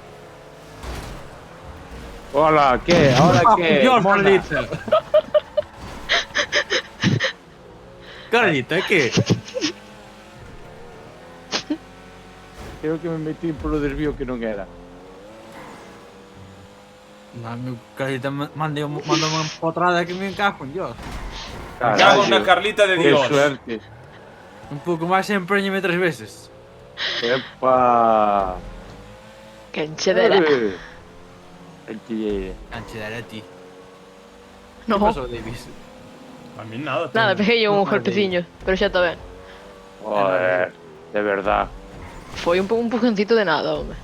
Hola, ¿qué? ¿Ahora qué? Dios, Mona. Carlita. Carlita, que? Creo que me metí polo desvío que non era. Mami, Carlita mandou unha potrada que me encajo en Dios. Cago na Carlita de Qué Dios. suerte. Un pouco máis e empreñeme 3 veces. Epa. Que enchedera. Enchedera. Anche dar a ti. No. Que pasou, Davis? A mí nada. Nada, tío. peguei un Joder. golpeciño, pero xa está ben. Joder. De verdad. Foi un pujoncito de nada, home.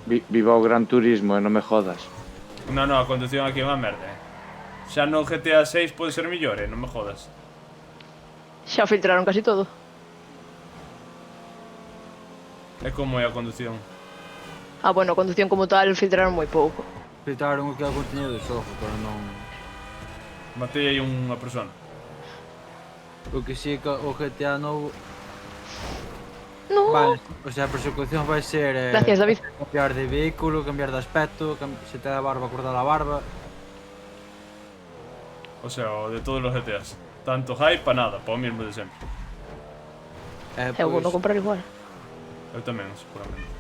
Viva o Gran Turismo e non me jodas. No, a conducción aquí é unha merda, Xa no GTA 6 pode ser mellor, non me jodas. Xa filtraron casi todo. É como é a conducción. Ah, bueno, a conducción como tal filtraron moi pouco. Filtraron o que é o contenido do xogo, pero non... Matei aí unha persona. O que sí que o GTA novo... No. Vale, o sea, a persecución vai ser... Gracias, David. Cambiar de vehículo, cambiar de aspecto, se te da barba, cortar a barba... O sea, o de todos los GTAs. Tanto hype pa nada, pa o mismo de sempre. Eu vou non comprar igual. Eu tamén, seguramente.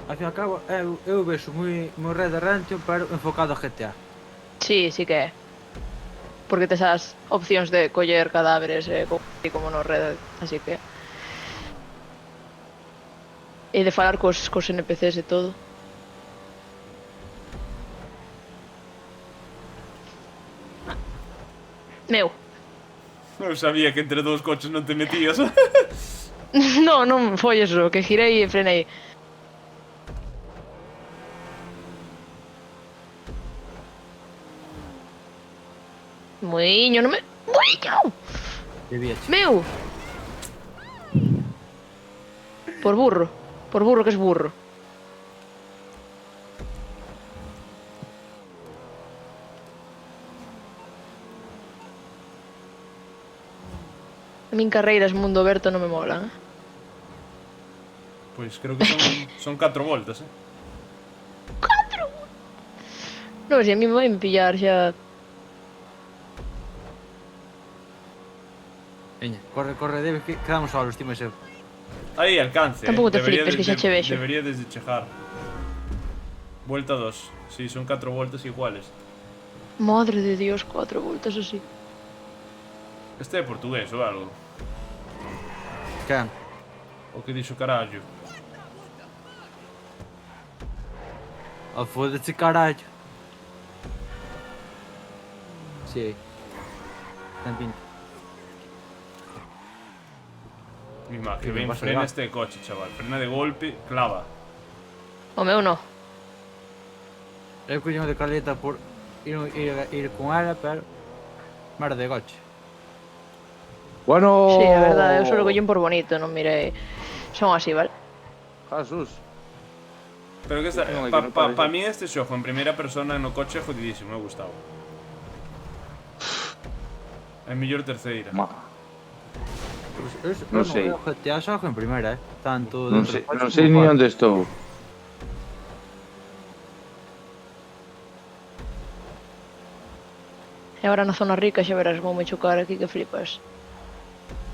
Al fin e ao cabo, eu vexo moi Red Dead Redemption, pero enfocado a GTA. Sí, sí que é. Porque tes as opcións de coller cadáveres como no Red Dead, así que... E de falar cos NPCs e todo. Meu. Eu sabía que entre dous coches non te metías. Non foi eso, que girei e frenei. Muiño, non me... Muiño! Debíache. Meu! Por burro que es burro. A min carreiras mundo aberto non me molan, Pois creo que son 4 voltas, Non, se a mí me vai me pillar xa... Veña, corre, David, que quedamos solos, ti máis eu. Aí, alcance. Tampouco te flipes, que xa che vexo. Deberíades de chejar. Vuelta 2. Si, son 4 voltas iguales. Madre de Dios, 4 voltas así. Este é portugués ou algo. Quen? O que dixo carallo. Oh, foda-se, carallo. Sí. Ten pinta. Mima, que Que ben vas a frena dar. este coche, chaval. Frena de golpe, clava. O meu no. Eu collín de caleta por ir con ela, pero... Merda de coche. Bueno. Sí, é verdade, eu só collín por bonito, non mirei. Son así, vale? Jesús. Pero que está, Non, que non pa parece. mí este xogo en primeira persona no coche é jodidísimo, me gustaba. É mellor terceira. Non sei. O GTA xogo en primeira, tanto Non dentro sei, do coche non sei como ni fora. onde estou. E agora na zona rica xa verás como me chocar aquí que flipas.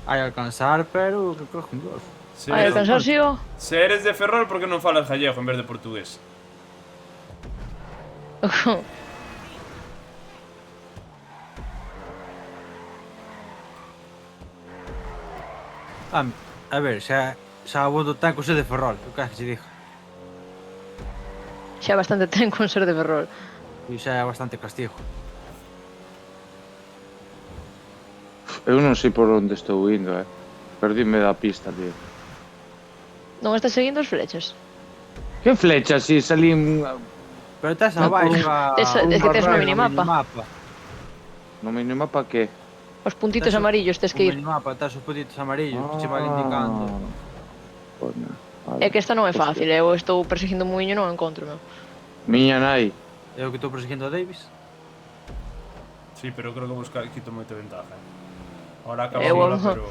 Hai alcanzar, pero que cogen dos. Se Ai, eres, alcanzar sigo. se eres de Ferrol, por que non falas gallego en vez de portugués? A ver, xa abondo tan co ser de Ferrol, o que é que se diga. Xa bastante ten con ser de Ferrol. E xa é bastante castigo. Eu non sei por onde estou indo, Perdíme da pista, tío. Non estás seguindo as flechas? Que flecha, si salín Pero tes abaixo a... Es que tes no minimapa. no minimapa que? Os puntitos amarillos tes que ir. O minimapa, tes os puntitos amarillos que che van indicando. Pues nada, vale. É que esta non é fácil, eu estou perseguindo muiño e non o encontro, meu. Miña nai. É o que estou perseguindo a Davis. Sí, pero creo que buscar quito moita ventaja. Ahora acaba Eu agora, amo. pero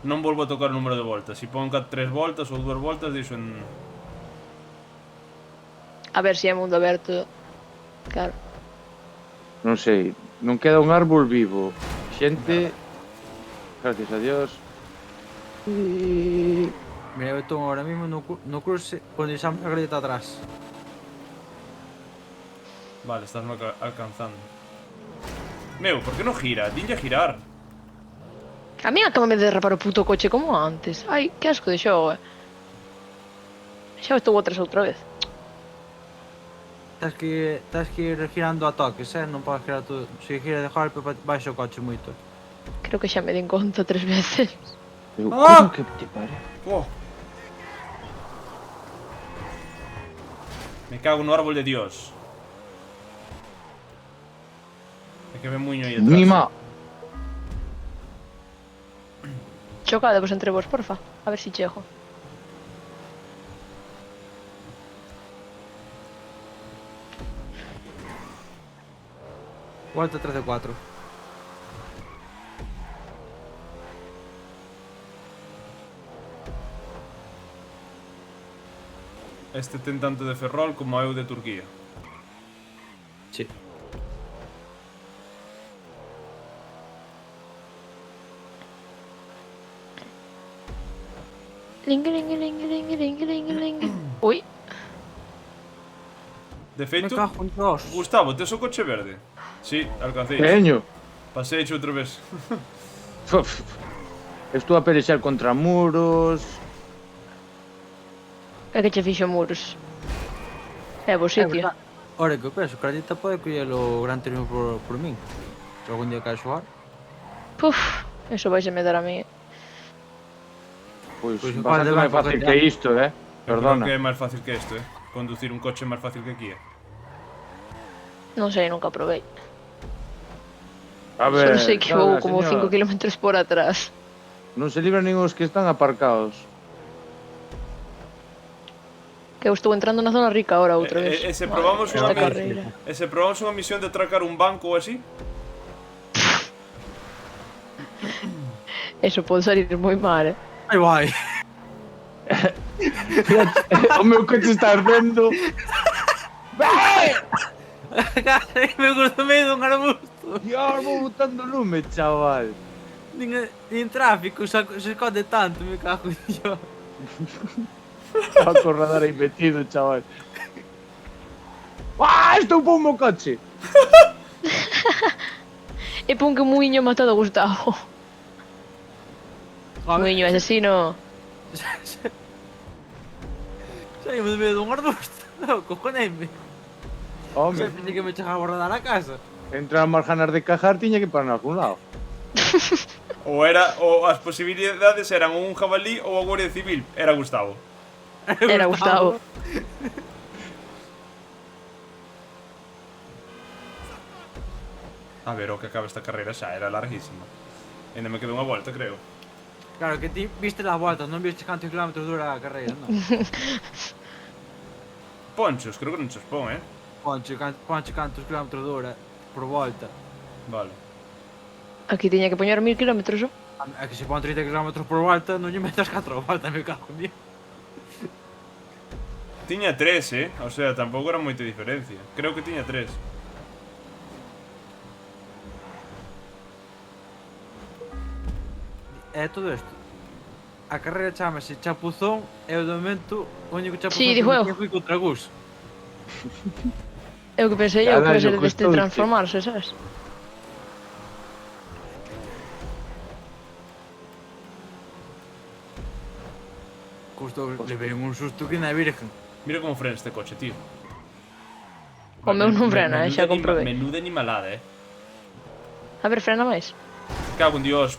non volvo a tocar o número de voltas. Si pon 3 voltas ou 2 voltas, dixo en... A ver se é mundo aberto. Claro. Non sei, non queda un árbol vivo. Xente, gracias a Dios. Mira, eu estou ahora mismo no cruce onde xa me acredita atrás. Vale, estás alcanzando. Meu, por que non gira? Dinlle a girar. A mí acabame de derrapar o puto coche como antes. Ai, que asco de xogo, Xa estou atrás outra vez. Tens que ir girando a toques, non podes girar todo. Se gira de golpe baixo o coche moito. Creo que xa me din conta 3 veces. Eu, Ah! como que te pare? Oh. Me cago no árbol de Dios. É que me muño aí atrás. Mima. Chocadevos entre vos, porfa. A ver si chego. Vuelta 13-4. Este ten tanto de Ferrol como eu de Turquía. Sí. Ling, ling, ling, ling, ling, ling, ling. Ui, De Me feito, cago en Dios. Gustavo, tes o coche verde? Sí, alcancei. Teño. Pasei outra vez. Estou a pelexar contra muros. é que che fixo muros. É bo sitio. Ora que eu penso, o Carlita pode coller o Gran Turismo por min. Se algún día quer xogar. Puf, eso vais a me dar a mí. Pois Pois igual bastante de máis banco fácil que que ya. isto, Eu creo Perdona. que é máis fácil que isto, Conducir un coche é máis fácil que aquí, Non sei, nunca probei. A ver, Solo sei que nada, vou como señor. 5 km por atrás. Non se libran nin os que están aparcados. Que eu estou entrando na zona rica ahora outra vez. E se probamos Esta unha vez? carreira. E se probamos unha misión de atracar un banco ou así? Eso pode salir moi mal, Aí vai. O meu coche está ardendo. Me gusta medio dun arbusto. Dios, vou botando lume, chaval. Nin tráfico, se esconde tanto, me cago en Dios. Estaba co radar aí metido, chaval. Ah, estou por o meu coche. E pon que muiño matado a Gustavo. Muiño asesino. Saímos de medio dun arbusto. No, cojoneime. Home, Pensei que me chegaba a rodar a casa. entrar máis ganas de cajar, tiña que parar en algún lado. Ou as posibilidades eran un jabalí ou a Guardia Civil. Era Gustavo. Era Gustavo. A ver, o que acaba esta carreira xa, era larguísima. Ainda me quedou unha volta, creo. Claro, que ti viste las voltas, non viste cantos kilómetros dura a carreira, non? Ponchos, creo que non chos pon, Ponche cantos kilómetros dura por volta. Vale. Aquí tiña que poñer 1000 kilómetros, ¿no? É que se pon 30 kilómetros por volta, non lle metas 4 voltas, me cago en Dios. Tiña 3, O sea, tampouco era moita diferencia. Creo que tiña 3. É todo isto. A carreira chamase Chapuzón e o de momento o único chapuzón Sí, digo eu. que foi contra Gus. É o que pensei eu, que Carallo, vai ser deste custouche. transformarse, sabes? Custou, levei un susto que na virgen. Mira como frena este coche, tío. O meu non frena, Menuda xa comprobei. Menuda animalada, A ver, frena máis. Cago en Dios.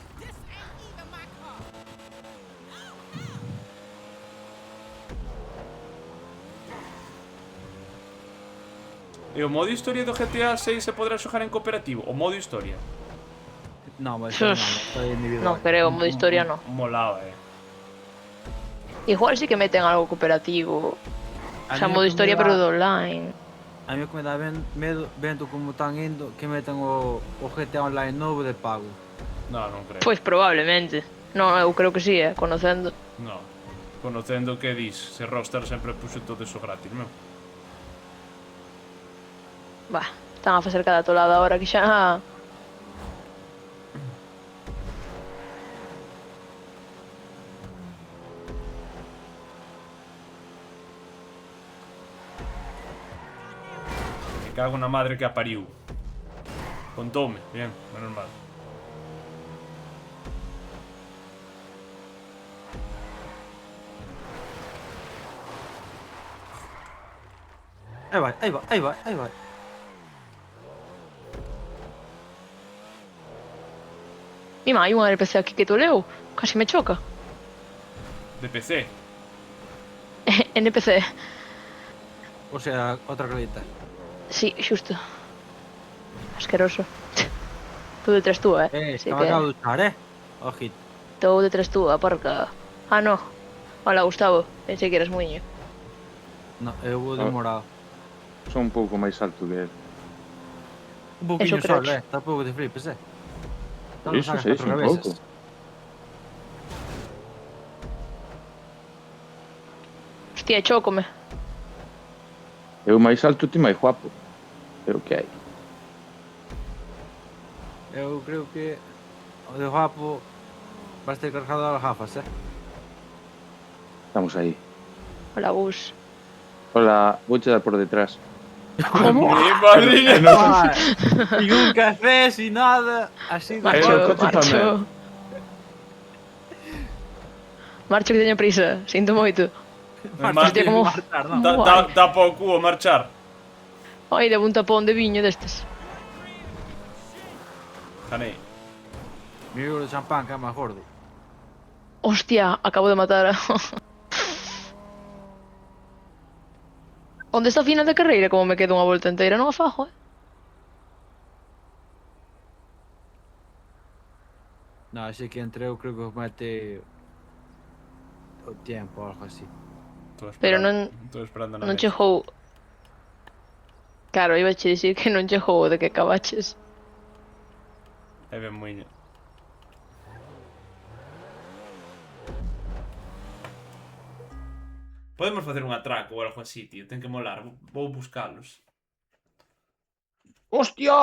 E o modo historia do GTA 6 se podrá xogar en cooperativo? O modo historia? Non, vai ser non, foi individual. Non creo, modo historia non. Molaba, Igual sí que meten algo cooperativo. O sea, modo historia pero do online. A mí o que me dá medo, vendo como están indo, que metan o GTA Online novo de pago. Non creo. Pois probablemente. Non, eu creo que sí, conocendo. Non. Conocendo o que dis, se Rockstar sempre puxo todo eso gratis, meu. Bah, están a facer cada tolada ahora que xa... Me cago na madre que a pariu. Contoume, bien, menos mal. Aí vai, aí vai, aí vai, aí vai. Mima, hai unha NPC aquí que toleu. Casi me choca. De PC. NPC. O sea, outra calita. Sí, xusto. Asqueroso. Tú detrás tú, Sí Estaba que... acabo de usar, Ojito. Tú detrás tú, a porca. Ah, no. Hola, Gustavo. Pensei que eras muiño. No, eu vou demorado. Son un pouco máis alto que él. Un pouquinho Eso só, creo. tampouco te flipes, Por iso, sí, un pouco. Hostia, chócome. Eu máis alto ti máis guapo. Pero que hai? Eu creo que o de guapo vas ter cargado as gafas, Estamos aí. Hola, Gus. Hola, vouche dar por detrás. ¿Cómo? Mi madrina. Sin un café, sin nada, así de Marcho, golpe. coche marcho. Marcho que teño prisa. Sinto moito. Hostia, como- marchar, non? Dá para o cubo marchar. Ai, debo un tapón de viño destes. Janei. Mi libro de champán que é máis gordo. Hostia, acabo de matar a... Onde está a final da carreira? Como me quedo unha volta inteira, non a fajo, Non, así que entre eu creo que mete o tempo ou algo así. Pero non- Estou esperando Non chegou... Claro, iba a che dicir que non chegou de que acabaches. É ben muiño. Podemos facer un atraco ou algo así, tío. Ten que molar. Vou buscalos. Hostia!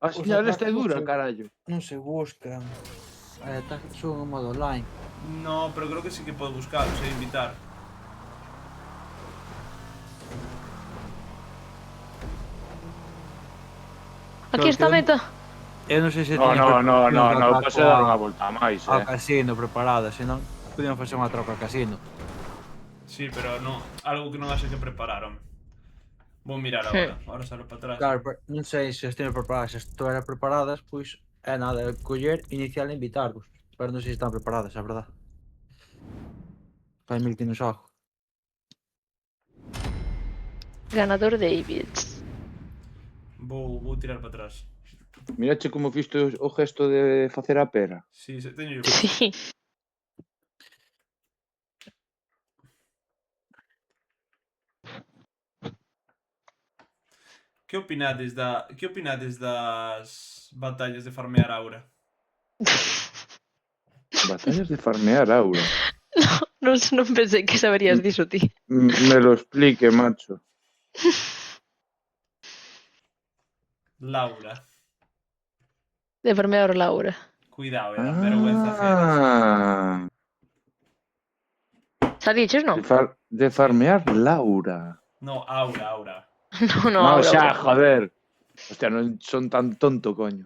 A Os señal esta é atacos dura, se- carallo. Non se buscan. Son en modo online. No, pero creo que sí que podo buscalos e invitar. Aquí está a meta. Eu non sei se No, tiña no, pase dar unha volta máis, ao casino preparada, senón podían facer unha troca ao casino. Sí, pero no, algo que non haxe que preparar, home. Vou mirar agora. Ahora salo para atrás. Claro, non sei se as tiñan preparadas, se estuveran preparadas, pois é nada, coller, inicial e invitarvos. Pero non sei se están preparadas, a verdade. Fai mil que non xogo. Ganador Davids. Vou tirar para atrás. Mirache como fiste o gesto de facer a pera. Sí, se teño yo. Sí. Que opinades das batallas de farmear aura? Batallas de farmear aura. Non pensei que saberías diso ti. Me lo explique, macho. Laura. De farmear Laura. Cuidado, da vergüenza ajena. Ah, Saliches, non? de farmear Laura. No, aura. No, No, Laura. xa, joder. Hostia, non son tan tonto, coño.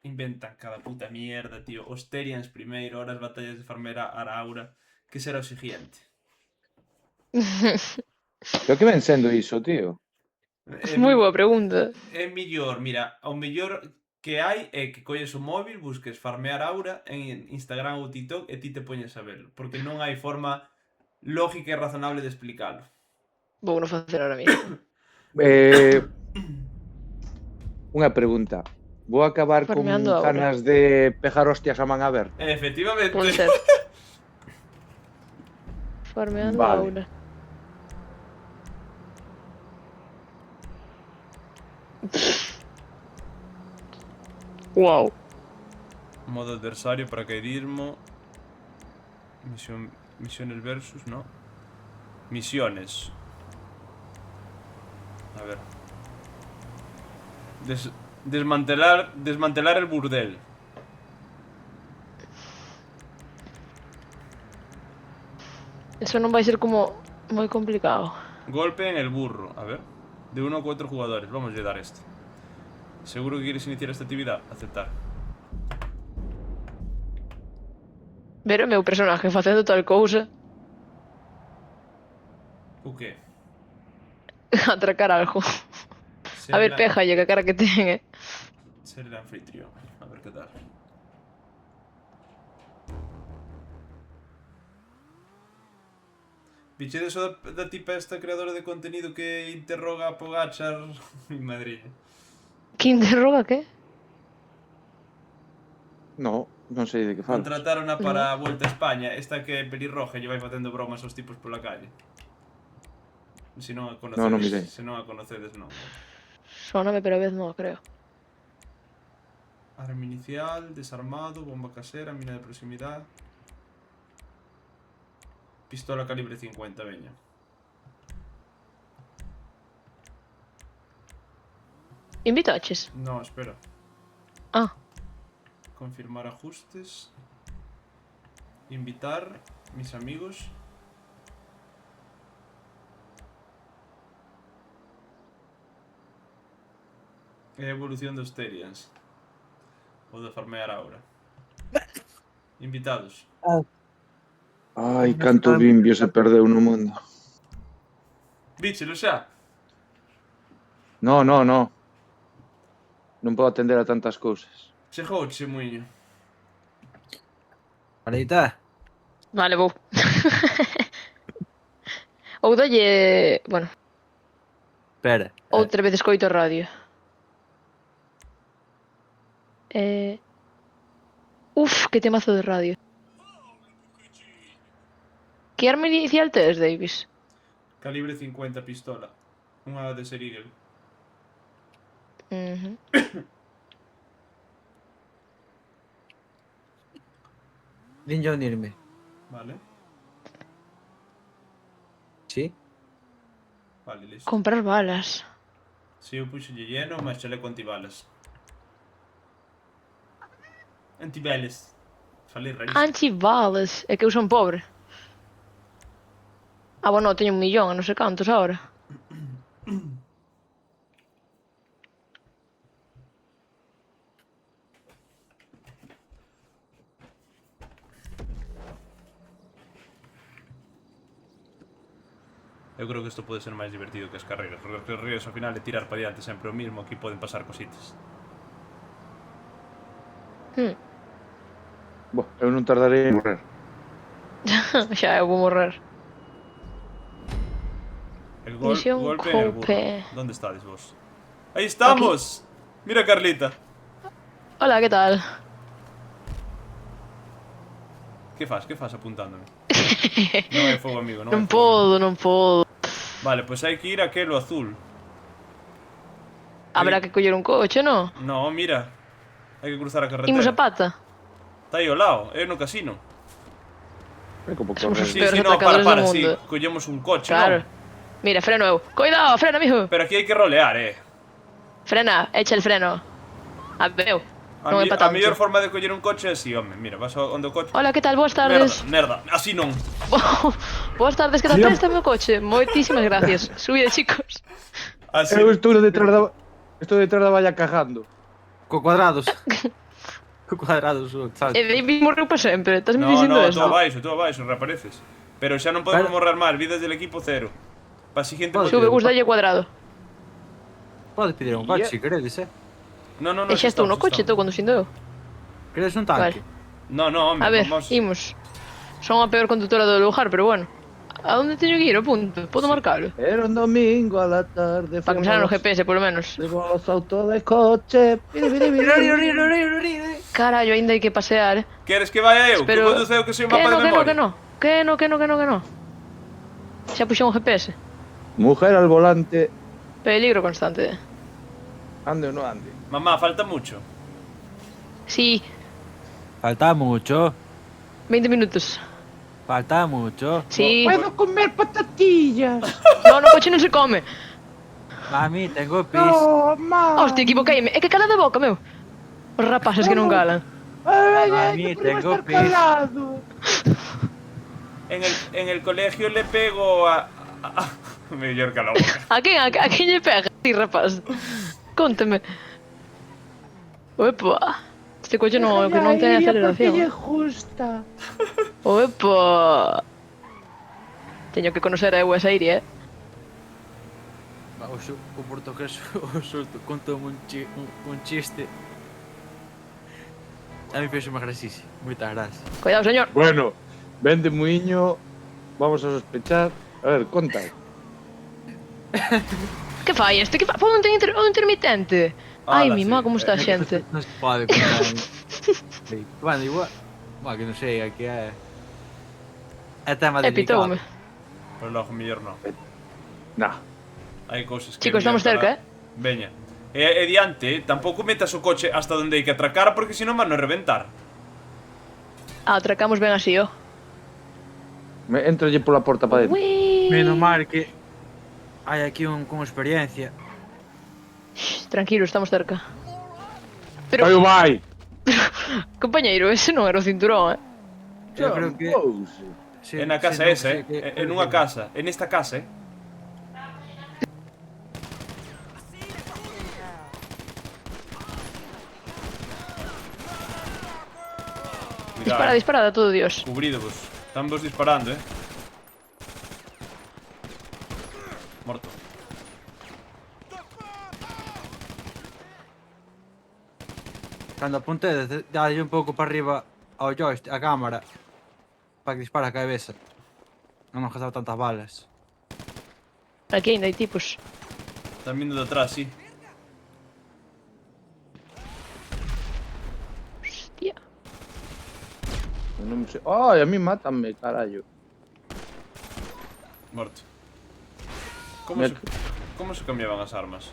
Inventan cada puta mierda, tío. Osterians primeiro, ahora as batallas de farmear a aura. Que será o siguiente? Pero que ven sendo iso, tío? Moi boa pregunta. É millor, mira, o mellor que hai é que colles o móvil, busques farmear aura en Instagram ou TikTok e ti te poñes a verlo, porque non hai forma lógica e razonable de explicalo. Vou non facer ahora mismo. Unha pregunta. Vou acabar con Farmeando aura. ganas de pegar hostias a man aberta. Efectivamente. Pode ser. Farmeando Vale. Laura. Wow. Modo adversario, paracaidismo. Misiones versus, ¿no? Misiones. A ver. Desmantelar el burdel. Eso non vai ser como moi complicado. Golpe en el burro. A ver. De 1 a 4 jugadores. Vamos a dar este. ¿Seguro que quieres iniciar esta actividad? Aceptar. Ver o meu personaje facendo tal cousa. ¿O qué? atracar algo. Ser A ver, la- péjalle, que cara que ten, Ser el anfitrión. A ver qué tal. Bichedes o da tipa esta creadora de contenido que interroga a Pogachar en Madrid. Que interroga, que? No, non sei de que falas. Contrataron No. para a Vuelta a España. Esta que é pelirroja lle vai facendo bromas aos tipos pola calle. Se non a conocedes, Non mirei. se non a conocedes, non. Sóname, pero a vez no, creo. Arma inicial, desarmado, bomba casera, mina de proximidade. Pistola calibre 50, veña. Invitaches? No, espera. Ah, Confirmar ajustes. Invitar mis amigos. É a evolución dos Terians. O de farmear ahora. Invitados. Ai, canto bimbio se perdeu no mundo. Víchelo xa. No. Non podo atender a tantas cousas. Chegouche, muiño. Ahorita. vale, vou. Ou dalle... Bueno, Espera. outra vez escoito a radio. Uf, que temazo de radio. Que arma inicial tes, Davis? Calibre 50 pistola. Unha de ser Eagle. Ujú. Din yo unirme. Vale. ¿Sí? Vale, listo. Comprar balas. Si eu puxolle lleno, mas chaleco antibalas. Antibalas. Falei rarísimo. Antibalas. É que eu son pobre. Ah, bueno, teño 1 millón, non sei cantos ahora. Eu creo que isto pode ser máis divertido que as carreras, porque as carreras ao final é tirar para diante sempre o mismo, aquí poden pasar cositas. Bo, eu non tardarei en morrer. Xa, eu vou morrer. El Misión golpe en el burro. Cope. ¿Dónde estáis vos? ¡Ahí estamos! Mira, Carlita. Hola, que tal? Que fas apuntándome? Non hai fogo, amigo, non hai Non fogo. podo, non podo. Vale, pois hai que ir a aquelo azul. Habrá que coller un coche, non? No, mira. Hai que cruzar a carretera. Imos a pata. Está aí ao lado, é no casino. É como Somos correr. os Sí, peores sí, no, atracadores para, do sí. mundo. Collemos un coche, Claro. non? Mira, freno eu. Cuidado, frena, mijo. Pero aquí hai que rolear, Frena, echa el freno. A veu. A, Non é pa a tanto. mellor forma de coller un coche é así, home. Mira, vas onde o coche... Hola, que tal? Boas tardes. Merda, así non. Boas tardes, que tal? Presta meu coche. Moitísimas gracias. Subide, chicos. Así. Eu estou detrás da valla cagando. Con cuadrados. Con cuadrados. ¿sabes? E David morreu para sempre. Estás me No, dicindo no, eso? tú abaixo, reapareces. Pero xa non podemos Vale. morrer máis, vidas del equipo 0. Para siguiente Vale. Sube, Gus, dalle cuadrado. Podes pedir un coche, si queredes, No, E xa estou no coche, estou conducindo eu. Queredes un tanque? Vale. No, home, A ver, vamos... imos. Son a peor conductora do lugar, pero bueno. A onde teño que ir? O punto. Podo marcalo? Era un domingo a la tarde. Para que me salga no GPS, polo menos. Fuimos los autos de coche. Carallo, ainda hai que pasear. Queres que vaya eu? Pero... Que conduce eu que soy un mapa de memoria? Que no. Xa puxen un GPS. Mujer al volante. Peligro constante. Ande o no ande. Mamá, falta mucho. Sí, Falta mucho. 20 minutos. Falta mucho. Sí. Puedo comer patatillas. No, no coche non se come. Mami, tengo pis. No, ma. Hostia, equivoqueime. É que cala de boca, meu. Os rapaces que non calan. Mami, tengo pis. En el colegio le pego a... Mellor que a la boca. A quen lle pega? Sí, rapaz. Conteme. Opa. Este coche non, que non ten aceleración. justa. Opa. Teño que conocer a eu esa Iri, O portugués o solto contoume un chiste. A mí fez unha grasísima. Moitas gracias. Cuidado, señor. Bueno, vende muiño, vamos a sospechar. A ver, conta. Que fai este? Que fai? Pon o intermitente. Ai, Ala, mi sí. má, como está a xente. Non se pode contar. Sí. Bueno, igual. Bueno, que non sei, aquí é... É tema delicado. Pitoume. Pero logo mellor non. Nah. Hai cousas que... Chicos, estamos cerca, Veña. E diante, tampouco metas o coche hasta onde hai que atracar porque senón van a reventar. Atracamos ben así, ó. Entralle pola porta para dentro. Ui. Menos mal que hai aquí un con experiencia. Tranquilo, estamos cerca. Pero, Aí vai! compañeiro, ese non era o cinturón, Eu creo que... Sí, É na casa sí, non esa, sei que- É nunha casa. É nesta casa, Dispara, dispara, a todo Dios. Cubrídovos. Están vos disparando, Morto. Cando apuntedes, dalle un pouco para arriba ao joystick, a cámara, para que dispara a cabeza. Non nos gastaba tantas balas. Aquí ainda hai tipos. Están vindo de atrás, sí. Hostia. Non sei. Ai, a mí mátame, carallo. Morto. Me- Como se cambiaban as armas?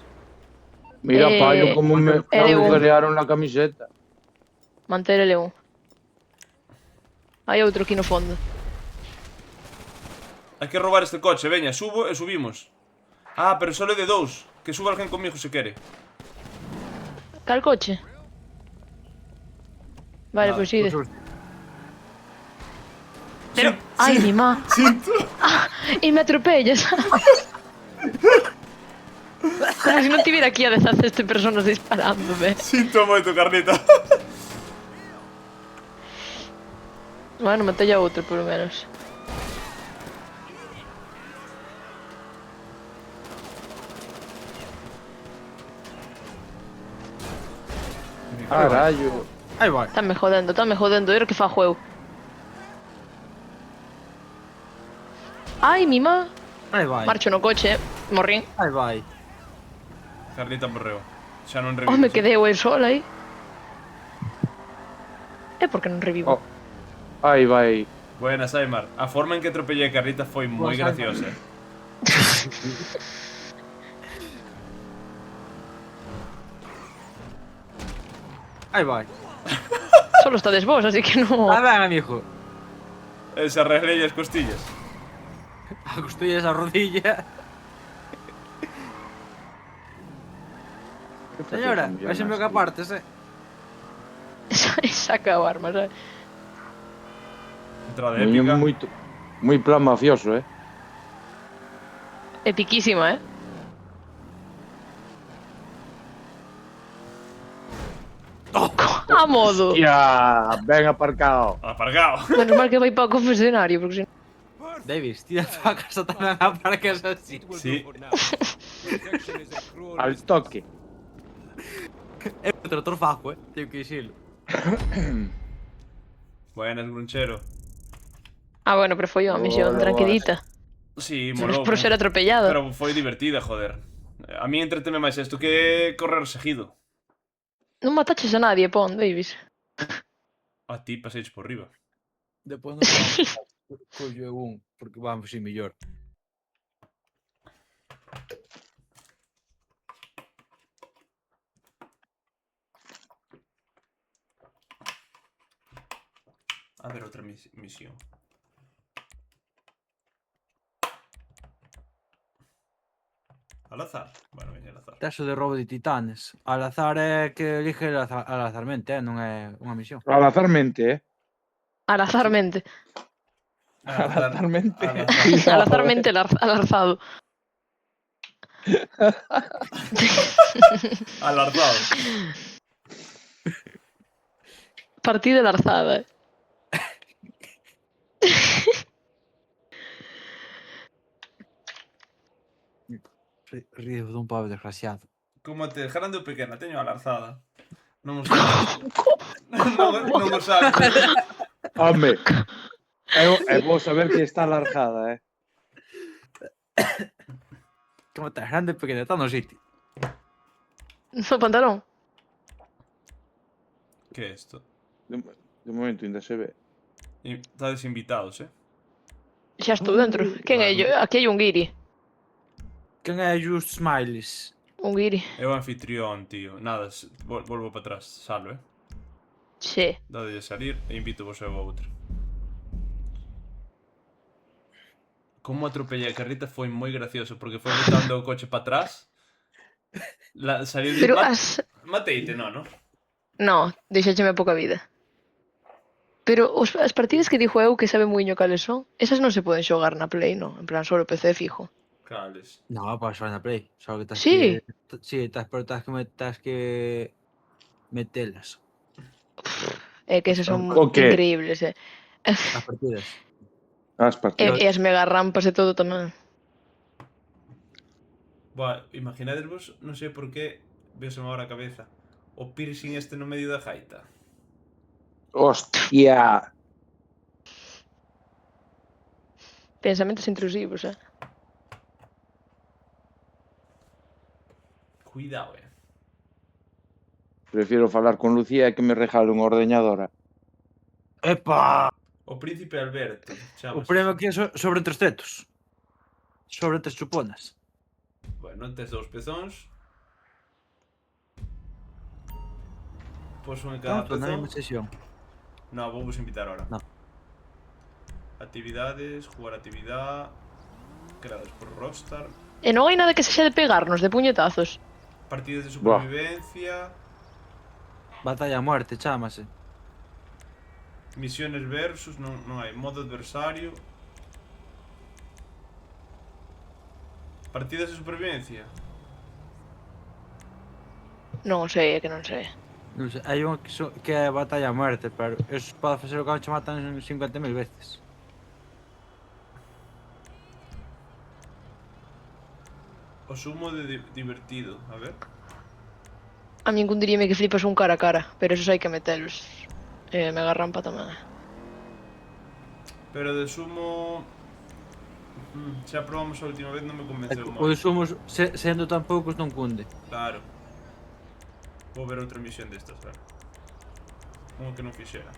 Mira, payo, como me agujerearon la camiseta. Manter L1. Hai outro aquí no fondo. Hai que roubar este coche, veña, subo e subimos. Ah, pero só é de dous. Que suba alguén comigo se quere. Cal coche? Vale, Nada, pois ide. Por susto. Pero, ai, mi má. Sinto. E me atropellas. Como se non tivera aquí a 17 personas disparándome. Sinto moito, carnita. Bueno, matei a outro, polo menos. Carallo. Aí vai. Estánme jodendo, era o que fajo eu. Ai, mi má. Aí vai. Marcho no coche, morrín. Aí vai. Carnita morreu. Xa non revivo. Oh, me quedei eu sola aí. É porque non revivo. Oh. Aí vai. Buenas, Aymar. A forma en que atropellei a Carnita foi moi Buenas, graciosa. Aí vai. Solo estades vos, así que non... Ah, ben, amigo. Esa arreglei as costillas. A costilla esa rodilla. Señora, véxeme que apartes, Saca o arma, sabes? Entrada Muño épica. moito, moi plan mafioso, Epiquísima, A modo. Ya, ben aparcado. Aparcado. Menos mal que vai para o confesionario, porque se Davis, tira a tua casa tamén aparcas así. Sí. Al toque. É o trator fajo, teño que dixilo. Buenas, grunchero. Ah, bueno, pero foi unha misión Boas, tranquilita. Sí, Non es molou. por ser atropellado. Pero foi divertida, joder. A mí entreteme máis isto que correr seguido. Non mataches a nadie, pon, Davis. A ti paseiches por riba. Depois non vamos collo un, porque vamos ir mellor. A ver, outra misión. Al azar. Bueno, veña al azar. Taso de roubo de titanes. Al azar é que elige al azarmente, non é unha misión. Al azarmente, Al azarmente. Al azarmente. Al azarmente alarzado. Alargado. Partida larzada. Río dun pobre desgraciado. Como te grande ou pequena? Teño a larzada. Non o sabes. Non o sabes. Home, é bo saber que está alargada, Como está grande e pequena, está no sitio. No pantalón. Que é isto? De momento ainda se ve. Estades invitados, Xa estou dentro. Quen é? Vale. Aquí hai un guiri. Quen é Just Smiles? Un guiri. É o anfitrión, tío. Nada, volvo para atrás. Salo, Sí. Dadelle a salir e invito vos ao outro. Como atropellei a carrita foi moi gracioso, porque foi botando o coche para atrás. Saliu de... Pero as... Mateite, non? No, deixácheme pouca vida. Pero as partidas que dixo eu que sabe muiño cales son, esas non se poden xogar na Play, no? En plan, solo PC fijo. Cales. No, podes xogar na Play. Só que tás Sí. que... Sí, pero tás que metelas. É que esas son O que? increíbles, As partidas. As partidas. E as mega rampas e todo tamén. Boa, imaginadesvos, non sei por que, veoseme agora a cabeza, o piercing este no medio da gaita. Hostia. Pensamentos intrusivos, Cuidado, Prefiero falar con Lucía e que me regale unha ordeñadora. Epa! O príncipe Alberto, O chamase. problema que é sobre entre tetos. Sobre entre chuponas. Bueno, tes dous pezóns. Pos un en cada Tanto, non hai pezón. unha sesión. No, vou vos invitar ahora. No. Actividades, jugar actividade, creadas por Rockstar, E non hai nada que sexa de pegarnos, de puñetazos. partidas de supervivencia, Batalla a muerte, chámase. misiones versus, non hai, modo adversario. Partidas de supervivencia. Non sei, é que non sei. Non sei, hai unha que é batalla a muerte, pero eso pode facer o que che matan 50.000 veces. O sumo de divertido, a ver. A min cun diríame que flipas un cara a cara, pero esos hai que metelos. Mega rampa tamén. Pero de sumo... xa probamos a última vez, non me convenceu O moito. de sumos, sendo tan poucos, non cunde. Claro. Vou ver outra misión destas, claro. Unha que non fixera.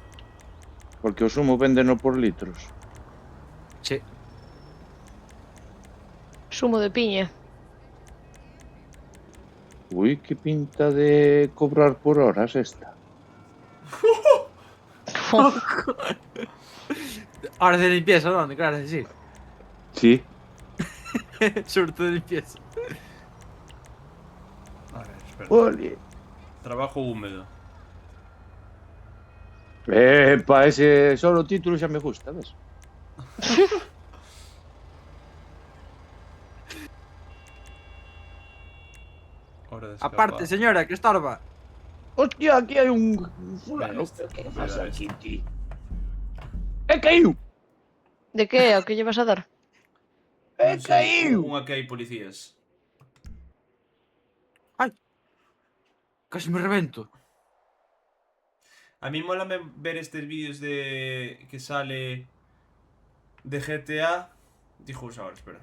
Porque o sumo véndeno por litros. Sí. Sumo de piña. Ui, que pinta de cobrar por horas esta. Ahora de limpieza, non? Claro, sí. Sí. Sobre todo de limpieza. A ver, espera. Ole. Trabajo húmedo. Pa ese solo título xa me gusta, ves? Hora de escapar. Aparte, señora, que estorba. Hostia, aquí hai un fulano. Mira este, Que mira pasa este. aquí, ti? Caíu! De que é? O que lle vas a dar? Non sei, Caíu! unha que hai policías. Casi me revento. A mí molame ver estes vídeos de... que sale... de GTA... Dijo ahora, espera.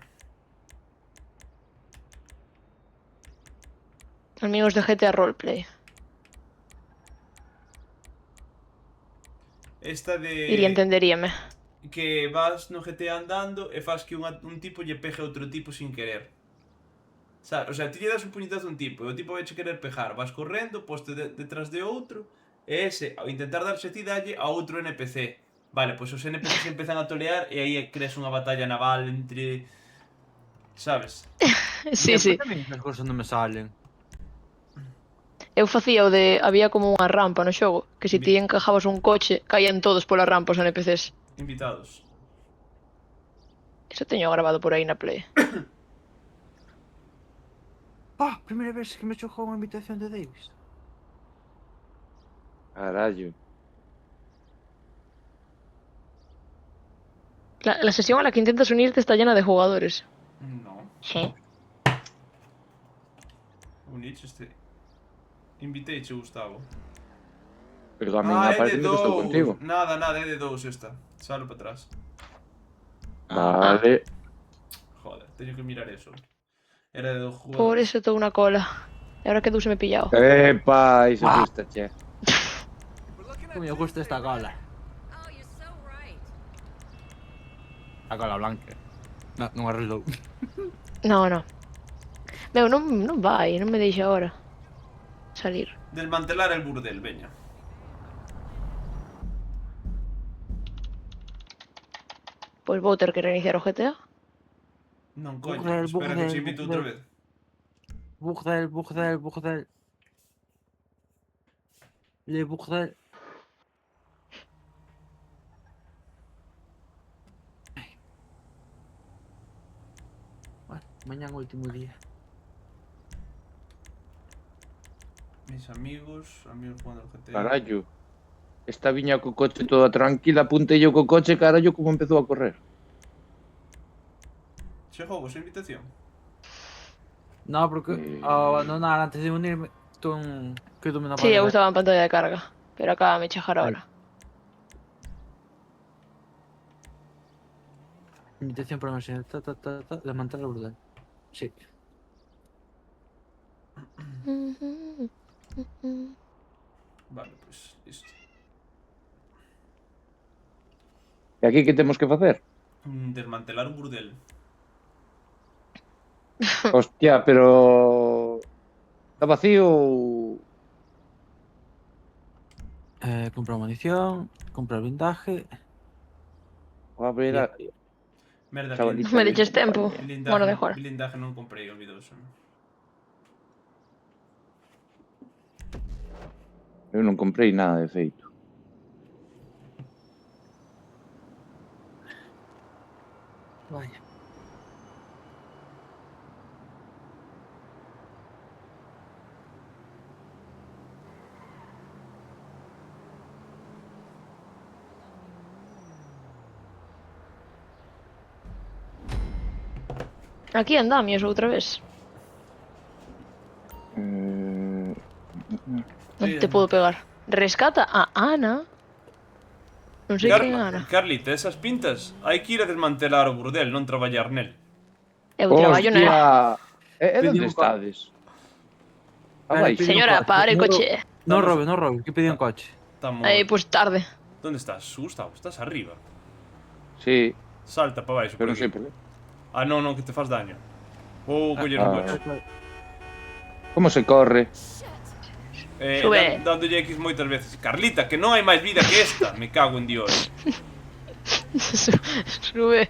Amigos de GTA Roleplay. Esta de... Iría entenderíame. que vas no GTA andando e fas que un tipo lle peje a outro tipo sin querer. Sabes? O sea, ti lle das un puñetazo a un tipo e o tipo vai che querer pejar. Vas correndo, poste detrás de outro e ese, ao intentar darse ti, dalle a outro NPC. Vale, pois os NPCs empezan a tolear e aí creas unha batalla naval entre... Sabes? Sí, sí. As cousas non me salen. Eu facía o de... Había como unha rampa no xogo, que se ti encajabas un coche, caían todos pola rampa os NPCs. Invitados. Eso teño grabado por aí na Play. Ah, primeira vez que me chocou unha invitación de Davis. Carallo. La sesión a la que intentas unirte está llena de jugadores. No. Sí. bonito este. Inviteiche, Gustavo. Pero a min Ah, é parece de que estou contigo. dous. Nada, é de dous esta. Sale para atrás. Vale. Joder, teño que mirar eso. Era de dos Por jugadores. eso tengo una cola. E ahora que dous me he pillado. Epa, iso gusta, che. Que me gusta esta cola. Oh, you're so right. A cola blanca. Non arreglou. No. Meu, non vai, non me deixa ahora salir. Desmantelar el burdel, veña. Pois vou ter que reiniciar o GTA. Non, coño. Burdel, Espera que burdel, te invito burdel. outra vez. Burdel. Le burdel. Bueno, mañán último día. Mis amigos jugando al GTA. Carallo. Esta viña co coche toda tranquila, apuntei yo co coche, carallo, como empezou a correr. Chegou vos a invitación? No, porque ao abandonar antes de unirme, quedo-me na Sí, eu pantalla. estaba en pantalla de carga. Pero acaba de chejar ahora. Invitación para noche. Desmantelar el burdel. Sí. Vale, pues listo. E aquí que temos que facer? Desmantelar un burdel. Hostia, pero... Está vacío ou... Comprar munición, comprar blindaje. Vou abrir a... Merda, Chavalito. Me deixes tempo. Bueno, de jugar. blindaje non comprei, olvidoso. Eu non comprei nada de feito. Vaya. Aquí andamios outra vez. Non te podo pegar. Rescata a Ana. Non sei quen é Ana. Carlita, esas pintas hai que ir a desmantelar o burdel, non traballar nel. Eu traballo nel. E onde Pedimos estades? Vale, Abaixo. pedimos- Señora, pare o coche. No robe, que pedí un coche. Estamos... Pois tarde. Donde estás, Gustavo? Estás arriba. Sí, Salta para baixo. pero por non sei aquí. por qué. Ah, non, que te faz daño. Vou coller un coche. Como se corre? Sube. Dándolle X moitas veces. Carlita, que non hai máis vida que esta. Me cago en Dios. Sube.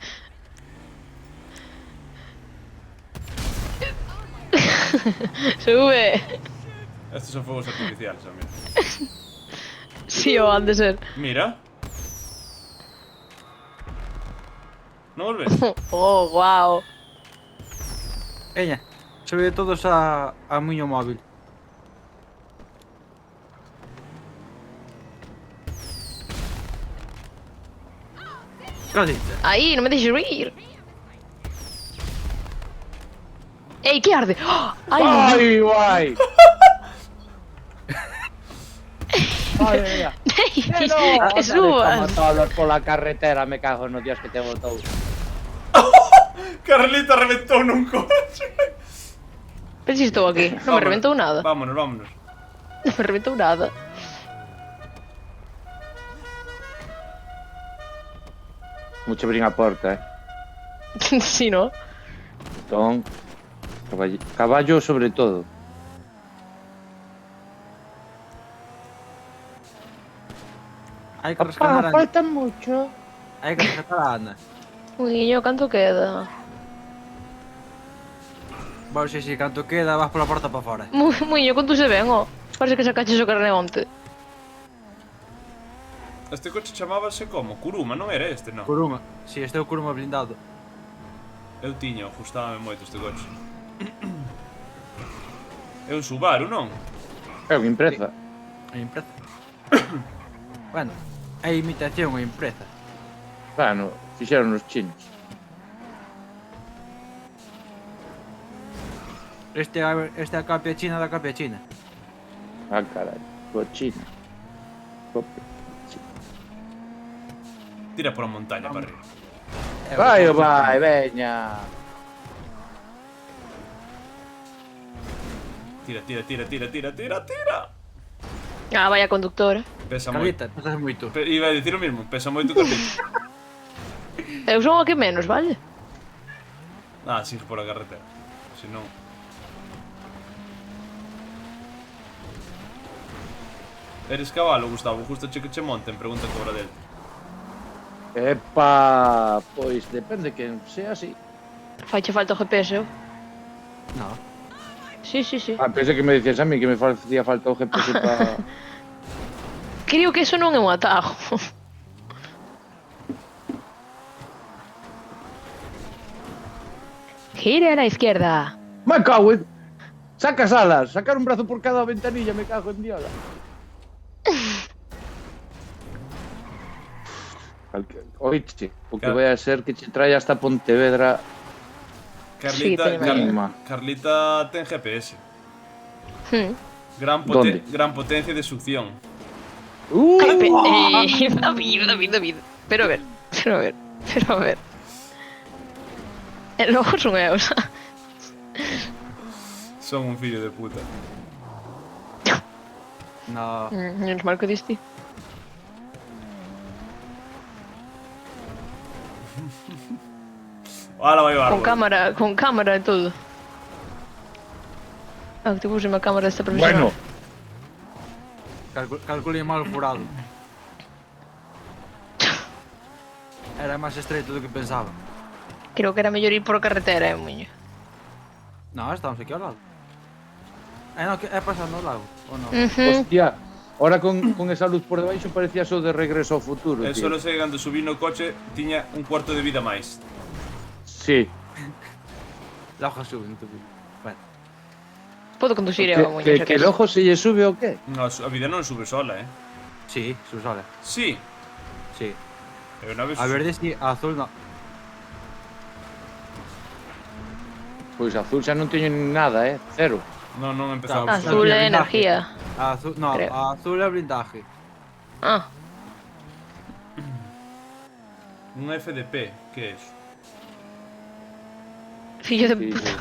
Sube. Estos son fuegos artificiales, amigo. Sí, o han de ser. Mira. Non os ves? Oh, wow. Veña, sube todos a miño móvil. Casi. Aí, non me deixes ir. Ei, que arde? ¡Oh! Ai, Ai, guai! Madre mía. que subas. Matalos pola carretera, me cago no Dios que te botou. Carlita reventou nun coche. Pero si estou aquí, non me reventou nada. Vámonos. Non me reventou nada. Mucho abrir a porta, Si, no? Entón, caballo sobre todo. Hai que rescatar a Ana. falta mucho. Hai que rescatar a Ana. Muiño, canto queda? Bueno, si, canto queda, vas pola porta para fora. Muiño, conto se ven, oh. Parece que sacaches o carne onte. Este coche chamábase como? Kuruma, non era este, non? Kuruma. Si, este é o Kuruma blindado. Eu tiño, gustábame moito este coche. É un Subaru, non? É unha empresa. A empresa. Bueno, é imitación a empresa. Este é a copia china da copia china. Ah, caray. Cochina. Copia. Tira por a montaña para arriba. Vai, veña. Tira. Ah, vaya conductora. Pesa moito. Carlita, pasas moito. Iba a dicir o mismo, pesa moito Carlita. Eu son o que menos, vale? Ah, sigue por a carretera. Se non... Eres cabalo, Gustavo? Justo che que che monten? Pregunta cobra del. Epa, pois depende quen sea así. Faiche falta o GPS, eu. No. Sí. Ah, pensei que me dicías a mí que me facía falta o GPS para... Creo que eso non é un atajo. Gire a la izquierda. Me cago en... Saca as alas, sacar un brazo por cada ventanilla, me cago en diola. Oiche, o que Claro. vai a ser que che traia hasta Pontevedra. Carlita, Sí, te imagino. Carlita ten GPS. Hmm. ¿Dónde? Gran potencia de succión. David. Pero a ver. El ojo son eu, o sea. Son un fillo de puta. No. Menos mal que diste. Ahora vai o árbol. Con cámara e todo. Activouse a cámara desta profesional. Bueno, Calculei mal o furado. Era máis estreito do que pensaba. Creo que era mellor ir por carretera, muño. No, estamos aquí ao lado. No, que é pasando ao lago, ou non? hostia, ahora con esa luz por debaixo parecía eso de Regreso ao Futuro, El tío. solo sei cando subí no coche tiña un cuarto de vida máis. Sí. La hoja sube, non te digo. Bueno, Podo conducir eu, muño. Que el ojo se lle sube o qué? No, a vida non sube sola, sí, su sola. Sí. Sí. Eu unha vez... A verde sí, a azul no. Pois azul xa non teño nada, cero. Non empezamos. Ah, Azul é energía. A azul, no, Creo. a azul é blindaje. Ah, Un FDP, que é iso? fillo de Sí, puta. sí.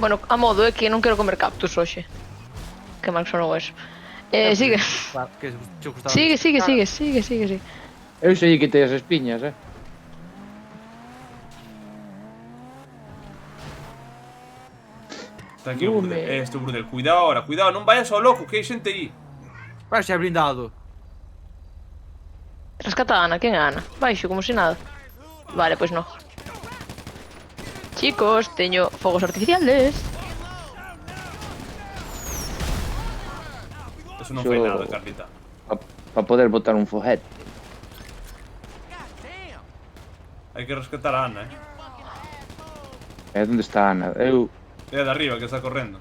Bueno, a modo é que non quero comer cactus hoxe. Que mal sonou eso. Sigue. Que che gustaba. Sigue. Eu xa lle quitei as espiñas, Está aquí o Brudel. Este Brudel. Cuidado ahora, cuidado, non vayas ao loco, que hai xente aí. Vai ser blindado. Rescata a Ana, quen é Ana? Baixo, como se nada. Vale, pois no. Chicos, teño fogos artificiales. Eso non fai nada, Carlita. Para poder botar un foguete. Hai que rescatar a Ana, Onde está Ana? Eu... É de arriba que está correndo.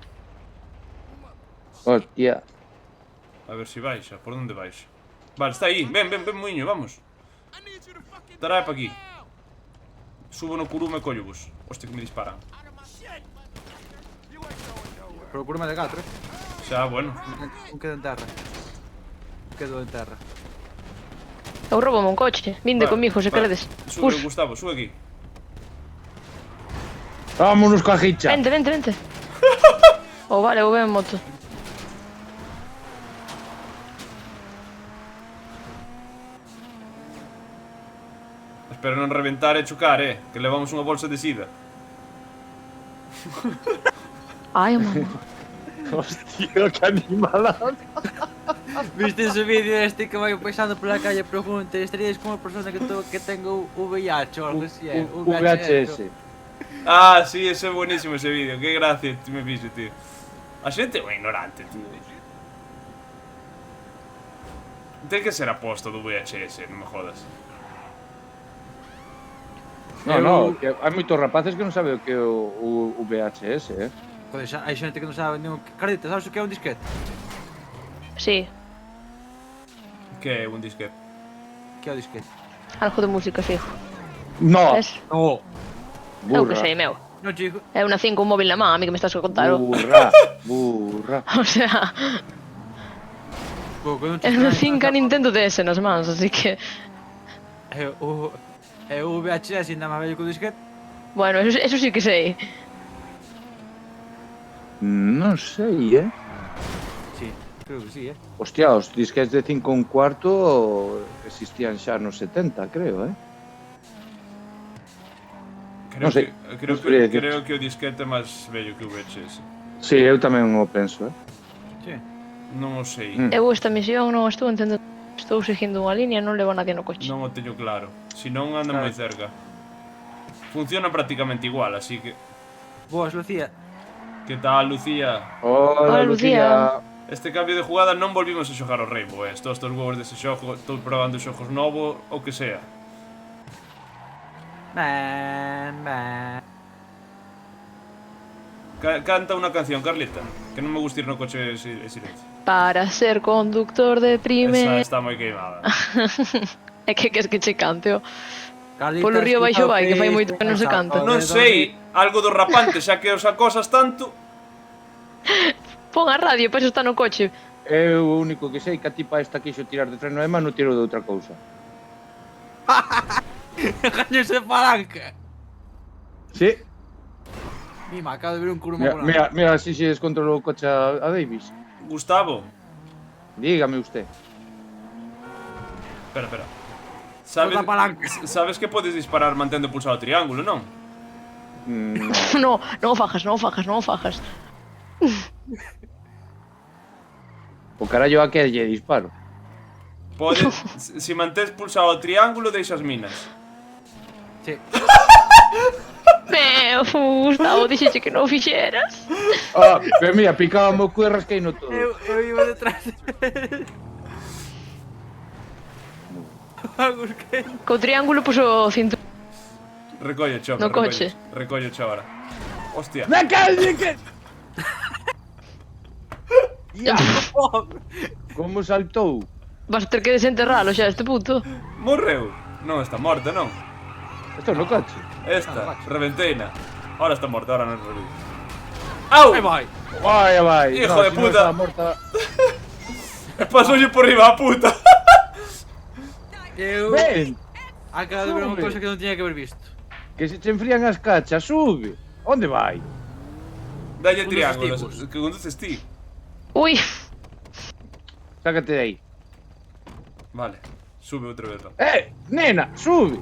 Hostia. A ver se baixa, por onde baixa? Vale, está aí, ven, muiño, vamos. Trae pa aquí. Subo no curume e collo vos. Hostia, que me disparan. Procúrame de gato, Xa, bueno. Un quedo en terra. Quedo en terra. Eu roubo un coche. Vinde Vale, comigo, se vale. queredes. Sube, Pus. Gustavo, sube aquí. Vámonos coa hicha. Vente. Oh, vale, vou ben en moto. Espero non reventar e chocar, que levamos unha bolsa de sida. Ai, mamá. Hostia, que animalada. Viste ese vídeo este que vai pasando pola calle e pregunta: estarías como persona que tengo VIH ou algo así, VHS. Ah, sí, ese é buenísimo ese vídeo. Que gracia me fixo, tío. A xente é un ignorante, tío. Ten que ser aposto do VHS, non me jodas. No, que hai moitos rapaces que non saben o que é o VHS, Joder, xa, hai xente que non sabe nin... Carlita, sabes o que é un disquete? Sí, Que é un disquete? Que é o disquete? algo de música, fijo. No, Ves? No. Eu que Burra. sei, meu. No, chico. É unha 5 un móvil na man, a mí que me estás a contar. Burra. Burra. O sea, Pouco, non é unha 5 Nintendo DS nas mans, así que... É o VHS ainda máis vello que o disquete. Bueno, eso sí que sei. Non sei, Sí, creo que sí, Hostia, os disquetes de 5 un cuarto existían xa nos 70, creo, Creo Non sei, que, creo, non sabría que, dicirte. creo que o disquete é máis vello que o VHS. Sí, eu tamén o penso, Sí. Non o sei. Mm. Eu esta misión non estou entendendo. Estou seguindo unha línea e non levo a nadie no coche. Non o teño claro. Si non anda Claro. moi cerca. Funciona prácticamente igual, así que... Boas, Lucía. Que tal, Lucía? Hola, Hola, Lucía. Este cambio de jugada non volvimos a xogar o Rainbow, Estos huevos dese xogo, estou probando xogos novos, o que sea. Man. Canta unha canción, Carlita. Que non me gusta ir no coche en silencio. Para ser conductor de Esa primeira... está moi queimada. É que queres que che cante, Carlita, Polo río baixo vai, que fai escuta o moito que non se pensa, canta. Non sei, algo do rapante, xa que os acosas tanto. Pon a radio, pois está no coche. Eu o único que sei que a tipa esta quixo tirar de freno de mano tiro de outra cousa. Gaños de palanca. Sí, Mima, acabo de ver un curmo mira si se descontrolou o coche a Davis. Gustavo. Dígame usted. Espera. Sabes, Outra palanca. sabes que podes disparar mantendo pulsado o triángulo, non? No, non o fajas. O carallo aquel lle disparo. Podes, si mantés pulsado o triángulo, deixas minas. Sí. Gustavo, dixeche que non o fixeras. Ah, pero mira, picábame o cu e rasquei no todo. Eu iba detrás de él. Busquei. Co triángulo puso o cinto. Recolle, choca, No coche. Recolle, ahora. Hostia. ¡Me calle que! Ya, como saltou? Vas a ter que desenterralo xa este puto. Morreu. Non está morta, non. Estou no coche. Esta, reventeina. Ahora está morta, ahora non revive. ¡Au! Aí vai. Vai. Hijo de si no puta. estaba morta. Pasoulle por riba a puta. Eu Ven, acabo de ver unha Sube. cousa que non tiña que haber visto. que se che enfrían as cachas, sube. Onde vai? Dalle Conduces triángulos, tipos. que conduces ti. Ui, Sácate de aí. Vale, sube outra vez. Va. Nena, sube.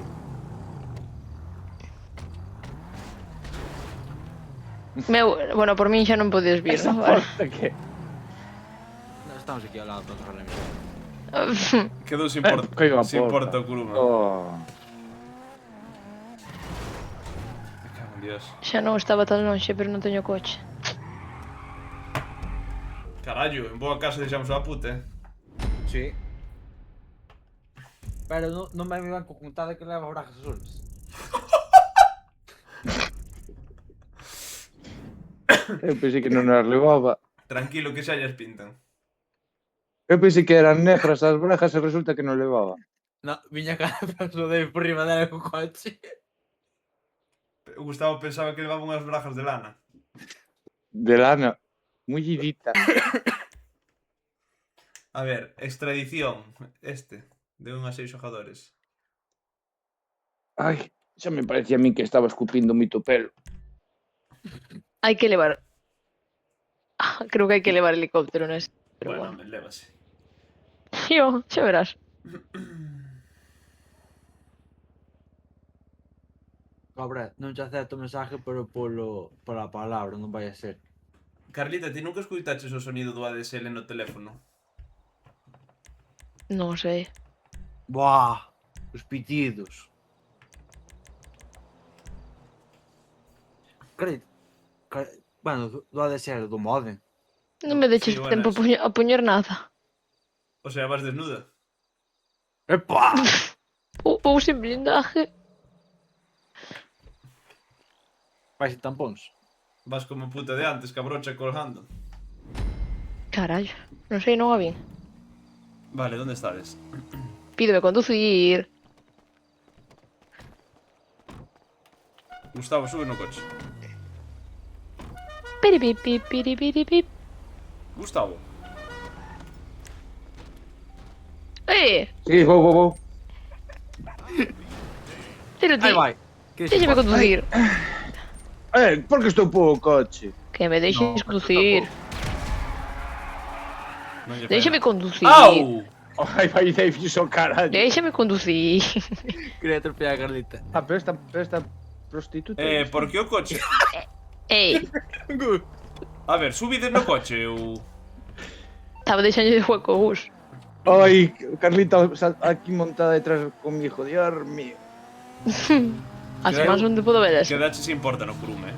bueno, por min xa non podes vir, Esa non? Vale. porta que... Estamos aquí ao lado para cerrar la emisión. Quedou sin, que iba a sin porta. porta o curuma. Oh. Me cago en Dios. Xa non estaba tan lonxe, pero non teño coche. Carallo, en boa casa deixamos a puta, Sí. Pero non me van co contada que leva brajas azules. Eu pensei que non as levaba. Tranquilo que xa lles pintan. Eu pensei que eran negras as brajas e resulta que non levaba. No, viña cara pasou de por riba dela co coche. O Gustavo pensaba que levaba unhas brajas de lana. De lana. Mullidita. A ver, extradición. De 1 a 6 xogadores. Ai, xa me parecía a mí que estaba escupindo o mito pelo. Hai que levar... creo que hai que levar helicóptero neste. Pero Bueno, bueno. lévase. Yo, xa verás. Cobra, non te acepto o mensaje, pero pola palabra, non vai a ser. Carlita, ti nunca escuitaches o sonido do ADSL no teléfono? Non sei. Buah, os pitidos. Bueno, do ADSL, do modem. Non me deches Sí, bueno, tempo a poñer nada. O sea, vas desnuda. Epa! Ou sin blindaje. Vai sin tampóns. Vas como puta de antes, cabrocha colgando. Carallo, non sei, non a vin. Vale, onde estades? Pídeme conducir. Gustavo, sube no coche. Piripip, piripiripip. Gustavo. Sí, vou. Tiro ti. Aí vai. Que se Déxame pode. conducir. Por que estou po o coche? Que me deixes No, conducir. Non lle Déxame frena. conducir. Au! Ai, vai Davis o carallo. Déxame conducir. Quería atropellar a Carlita. Pero esta prostituta... Por que o coche? Ei, A ver, subides no coche ou... estaba deixando de hueco o bus. Ai, Carlita aquí montada detrás conmigo, Dios mío. As Creo mans onde podo ver eso. Quedache se importa no curume.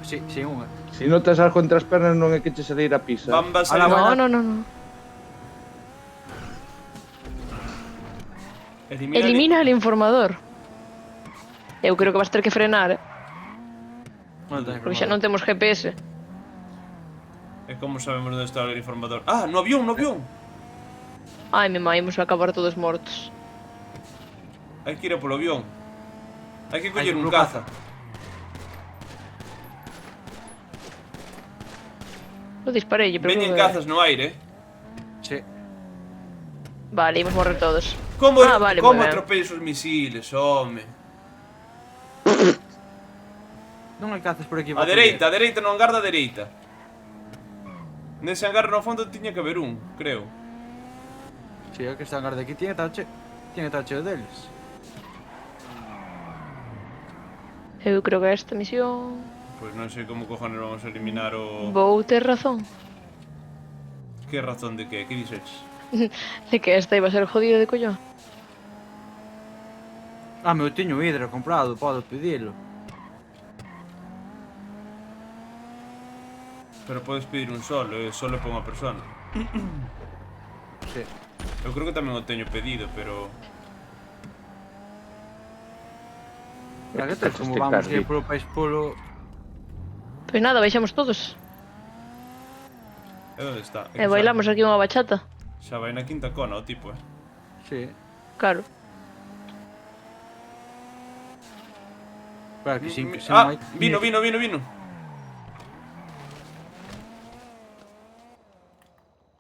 Sí, sin unha. Si notas algo entre as pernas non é que che salir a pisa. Bambas Ala, aí. No. Elimina el informador. Eu creo que vas ter que frenar, Non ten porque xa non temos GPS. E como sabemos onde está o informador? Ah, no avión, no avión! Ai, me imos a acabar todos mortos. Hai que ir a polo avión. Hai que coller que un polo caza. Lo disparei, pero... Veñen cazas no aire. Sí. Vale, imos morrer todos. Como, Vale, como moi ben. atropellas os misiles, home? Non alcanzas por aquí. A dereita, no hangar da dereita. Nese hangar no fondo tiña que haber un, creo. Si, é que está en de aquí tiene que estar cheo deles. Eu creo que esta misión... Pois non sei como cojones vamos a eliminar o... Vou ter razón. Que razón de que? Que dixeches? De que esta iba a ser jodido de collón. Ah, meu tiño hidro comprado, podo pedilo. Pero podes pedir un solo, solo para unha persona. Sí. Eu creo que tamén o teño pedido, pero... Para que te, como Este vamos a ir Carlito. polo país polo... Pois nada, baixamos todos. E onde está? E bailamos aquí unha bachata. Xa vai na quinta cona o tipo, Sí. Claro. Para que sin, se Ah, non hai... vino.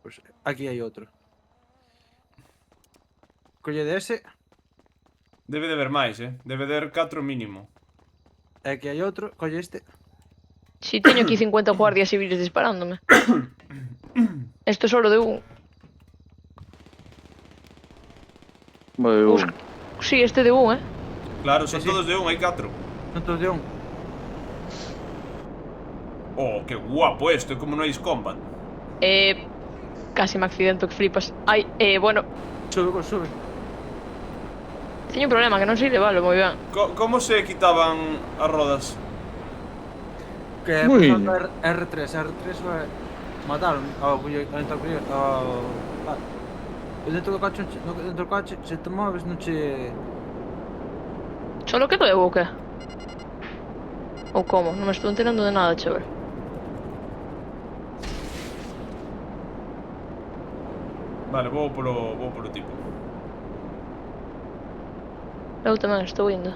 Pues aquí hai outro. Colle dese, Debe de haber máis, debe de haber 4 mínimo. e aquí hai outro, colle este. Si teño aquí 50 guardias civiles disparándome. Esto é solo de un. Sí, este de un, Claro, son Sí. todos de un, hai 4. Non todos de un. Oh, que guapo esto, é como no Ace Combat. Casi me accidento que flipas. Ai, bueno, Sube. teño un problema, que non sei leválo moi ben. Como se quitaban as rodas? Que Muy pulsando bien. R3 vai mataron ao cuyo ao vale. E dentro do coche, se te moves non che... Solo quedo eu ou que? Ou como? Non me estou enterando de nada, chaval. Vale, vou polo tipo. Eu tamén estou indo.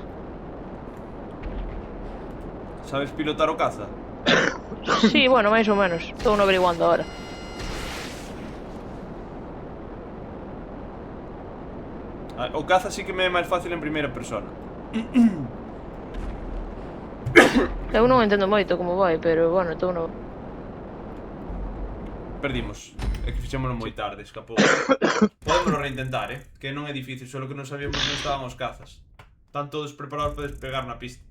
Sabes pilotar o caza? Sí, bueno, máis ou menos. Estou no averiguando ahora. O caza sí que me é máis fácil en primeira persona. Eu non entendo moito como vai, pero bueno, estou no... Perdimos. É que fixémoslo moi tarde, escapou. Podémoslo reintentar, que non é difícil, solo que non sabíamos onde estaban os cazas. Están todos preparados para despegar na pista.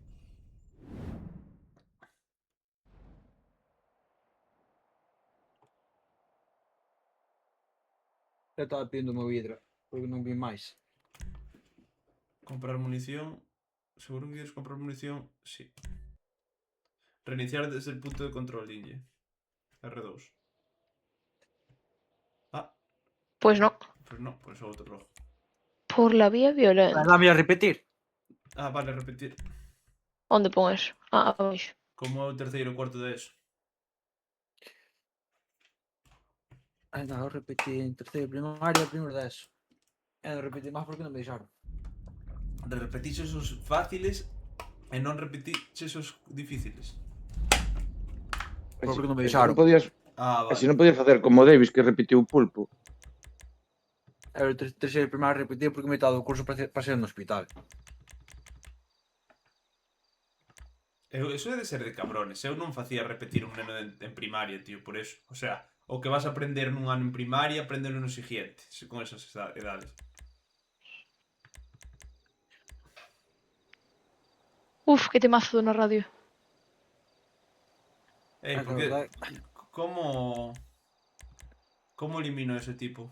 Eu estaba pedindo o meu hidro, porque non vi máis. Comprar munición. Seguro que quieres comprar munición. Sí. Reiniciar desde el punto de control, Inge. R2. Ah, Pois non. pues no, pues outro rojo. Por la vía violenta. Dame a repetir. Ah, vale, repetir. Onde pon eso? Ah, abaixo. Como é o terceiro cuarto de eso. Ai, non, eu repetí en terceiro primaria, primeiro de eso. E non repetí máis porque non me deixaron. Repetís esos fáciles E non repetiches os difíciles. Porque non me E deixaron. Ah, E se vale. non podías facer como Davis que repetiu o pulpo. Era o terceiro e primeiro a repetir porque me estaba o curso para ser no hospital. Eso debe ser de cabrones. Eu non facía repetir un neno en primaria, tío, por eso. O sea, o que vas a aprender nun ano en primaria, aprendelo no siguiente, con esas edades. Uf, que temazo na radio. Porque... Como... Como elimino ese tipo?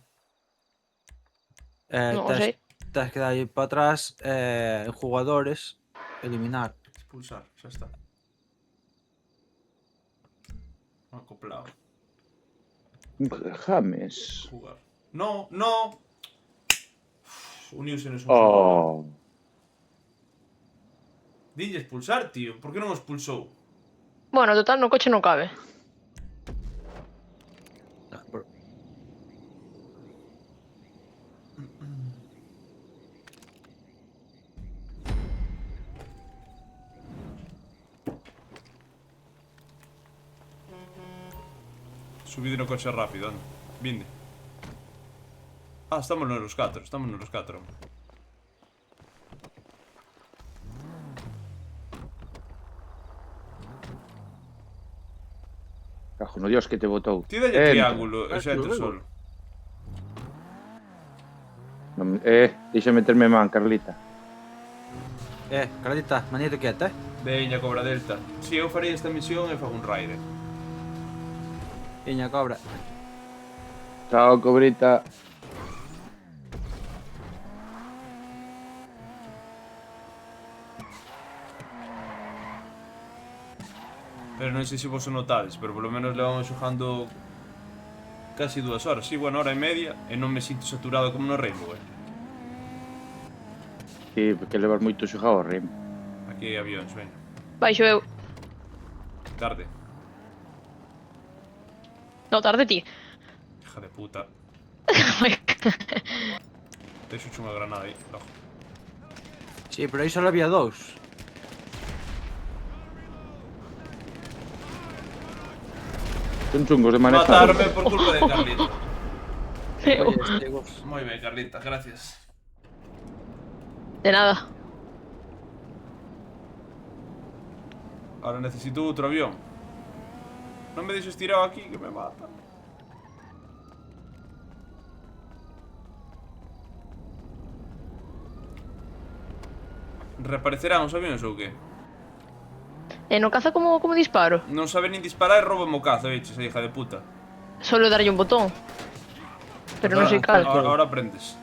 Non o sei. Tens que darlle para atrás en jugadores, eliminar. Expulsar, xa está. Acoplado. James. Jugar. No, no. Uniuse nos un Oh. Dille expulsar, tío. Por que non o expulsou? Bueno, total, no coche non cabe. Subide no coche rápido, anda. Vinde. Ah, estamos nos 4, estamos nos 4. Cajo no Dios que te botou. Ti dalle Entra. triángulo, e xa entra solo. Non- deixa meterme man, Carlita. Carlita, manito quieta, Veña, Cobra Delta. Si eu farei esta misión e fago un raide. Iña cobra. Chao, cobrita. Pero non sei se vos o notades, pero polo menos levamos xogando casi 2 horas. Sí, bueno, hora e media e non me sinto saturado como no Rainbow, Sí, porque levas moito xogado ao rim. Aquí hai avións, veña. Baixo eu. Tarde. No, tarde ti. Hija de puta. Deixo unha granada aí, ojo. Sí, pero aí só había 2. Son chungos de manejar. Matarme por culpa de Carlita. Eu. Moi ben, Carlita, gracias. De nada. Ahora necesito outro avión. Non me deixes tirado aquí, que me mata. Reaparecerán os avións ou que? E no caza como disparo? Non sabe nin disparar e rouba o caza, veches, a hija de puta. Solo darlle un botón. Pero non sei cal. Ahora aprendes.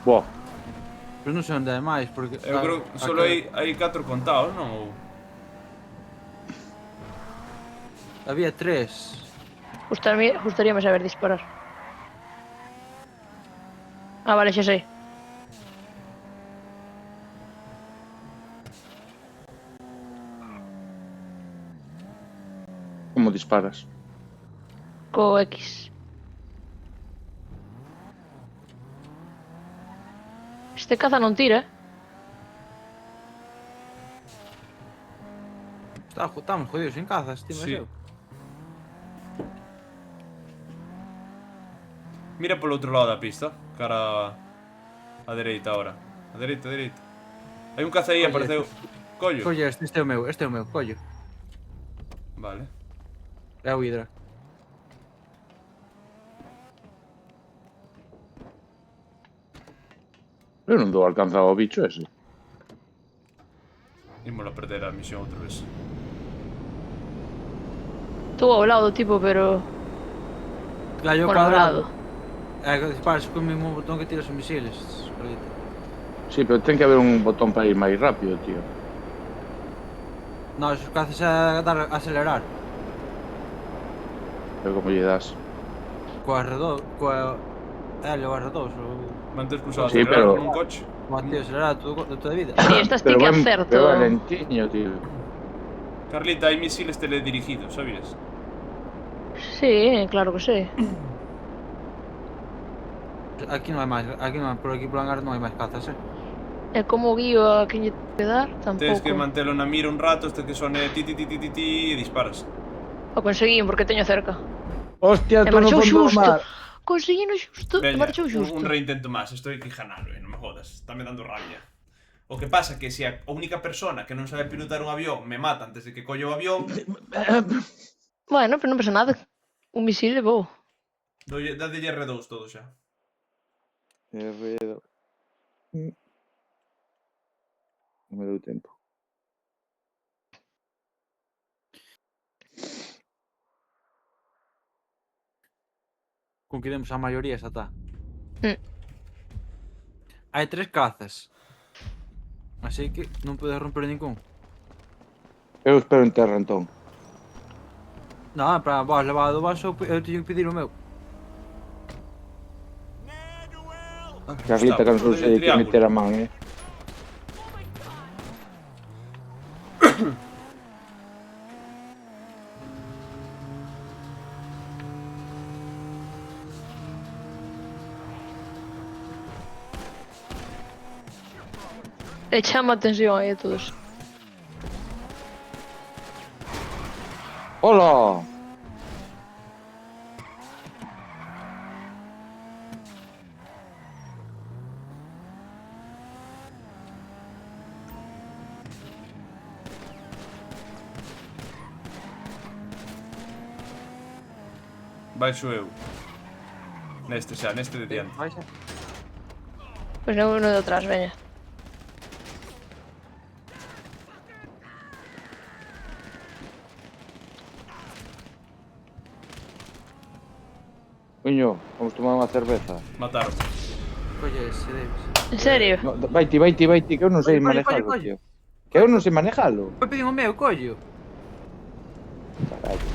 Boa. Pero non sei onde hai máis, porque... Eu creo que solo hai 4 contados, non? Ou... Había 3. Gustaríame saber disparar. Ah, vale, xa sei. Como disparas? Co X. Este caza non tira, Estamos jodidos en cazas, tío. Sí. Mira polo outro lado da pista, cara a dereita ahora. A dereita, a dereita. Hai un caza aí, Colle. apareceu. Collo. Colle, este é o meu, collo. Vale. É o Hidra. Eu non dou alcanzado ao bicho ese. Ímolo a perder a misión outra vez. estou ao lado do tipo, pero... Gallo Bueno, ao lado. É que disparas con o mesmo botón que tiras os misiles. Carlita. Sí, pero ten que haber un botón para ir máis rápido, tío. Non, os cazas a dar a acelerar. Pero como lle das? Coa R2, coa L ou R2 ou... Mantes pulsado Sí, acelerar pero- con un coche. Coa tío acelerar de toda a vida. Si, estas ti que acerto. Pero lentiño, tío. Carlita, hai misiles teledirigidos, sabías? Sí, claro que sí. Aquí non hai máis, por aquí por hangar non hai máis cazas, E como guío a quen lle ten que dar, Tens que tampouco. mantelo na mira un rato hasta que sone ti ti ti ti ti ti e disparas. O conseguín porque teño cerca. Hostia, E tú no marchou fondo do xusto. mar. Conseguino xusto e Veña, marchou xusto. un reintento máis, estoy aquí ganalo, non me jodas, está me dando rabia. O que pasa que se a única persona que non sabe pilotar un avión me mata antes de que colle o avión, Bueno, pero non pasa nada. Un misil é bo. dadelle R2 todo xa. R2. Non me deu tempo. Conquidemos a maioría, xa está. Mm. Hai 3 cazas. Así que non podes romper ningún. Eu espero en terra, entón. Non, para vos levar do vaso, eu teño que pedir o meu. Carlita, que non Gustavo, sei que meter a man, E chama a atención aí a todos. Hola! Baixo eu. Neste xa, neste de diante. Baixa. Pois non uno de atrás, veña. Coño, vamos tomar unha cerveza. Mataron. Colle ese, Davis. En serio? No, vaiti, que eu non sei Colle, colle, manejalo, colle. tío. Que eu non sei manejalo. Foi pedín o meu, collo. Carallo.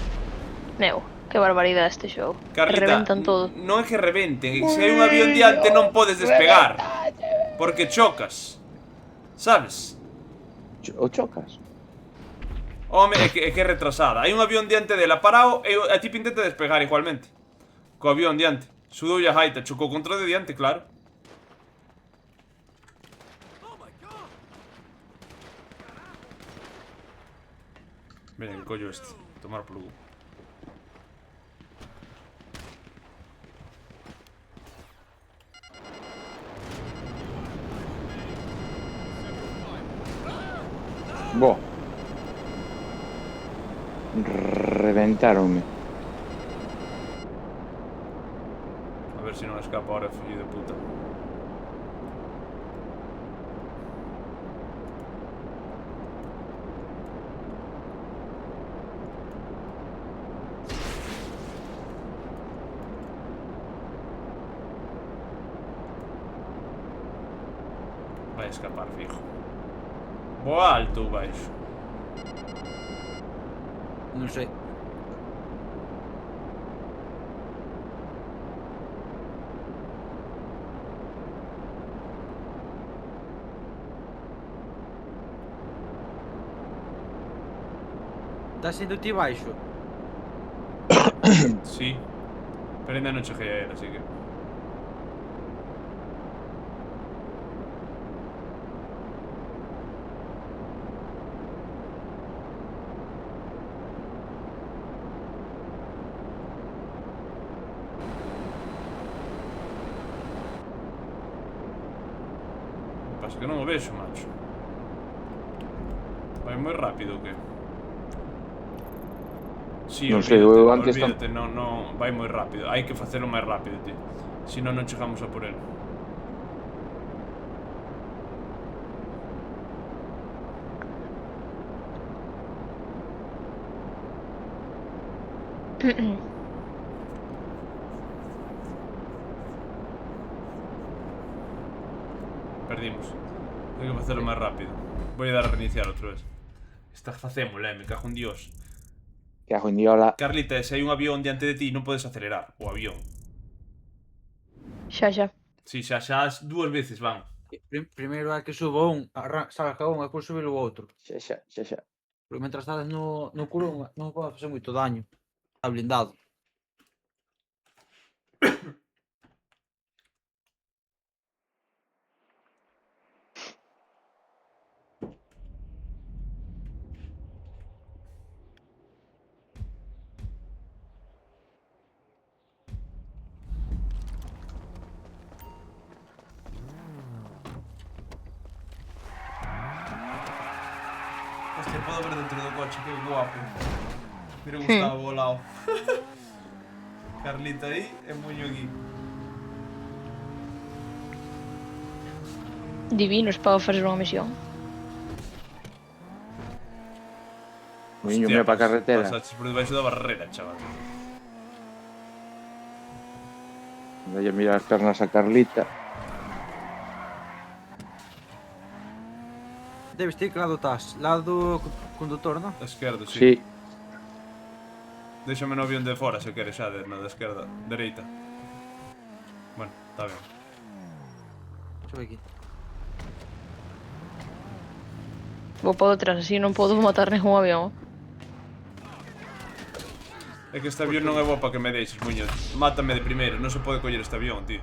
Neu, que barbaridade este xogo. Carlita, Reventan todo. non é que rebenten, é que se hai un avión diante non podes despegar. Porque chocas. Sabes? O chocas? Home, é que é retrasada. Hai un avión diante dela parado e a ti intenta despegar igualmente. Co avión diante. Sudoulle a jaita, chocou contra o de diante, claro. Veña, que collo este. Tomar polo cu. Bo. Reventáronme. A ver se non escapa ahora, fillo de puta. Vai escapar, fijo. Voa alto ou baixo? Non sei. Estás indo ti baixo? Sí. Pero ainda non cheguei a él, así que... Pasa que non o vexo, macho. Vai moi rápido, o que? Sí, Non sei, olvídate, eu antes olvídate, non, vai moi rápido. Hai que facelo máis rápido, tío. Si non, non chegamos a por él. Perdimos. Hai que facelo máis rápido. Vou dar a reiniciar outra vez. Esta facémola, me cago en Dios. Que ajo indiola. Carlita, se hai un avión diante de ti, non podes acelerar o avión. Xa, xa. Si, xa dúas veces van. Primeiro hai que subo un, saca un e depois subir o outro. Xa. Porque mentras estás no curón non pode facer moito daño. Está blindado. podo ver dentro do coche, que guapo. Mira Gustavo ao lado. Carlita aí e Muño aquí. Divinos para facer unha misión. Muño, me pa carretera. Pasaches por debaixo da barrera, chaval. Dalle a mirar as pernas a Carlita. Debes ti que lado estás? Lado do condutor, non? Da esquerda, sí. Sí. Déxame no avión de fora, se queres, xa, na da esquerda. Dereita. Bueno, está ben. Sube aquí. Vou para detrás, así non podo matar ningún avión. É que este avión non é bo para que me deixes, Muñoz. Mátame de primeiro, non se pode coller este avión, tío.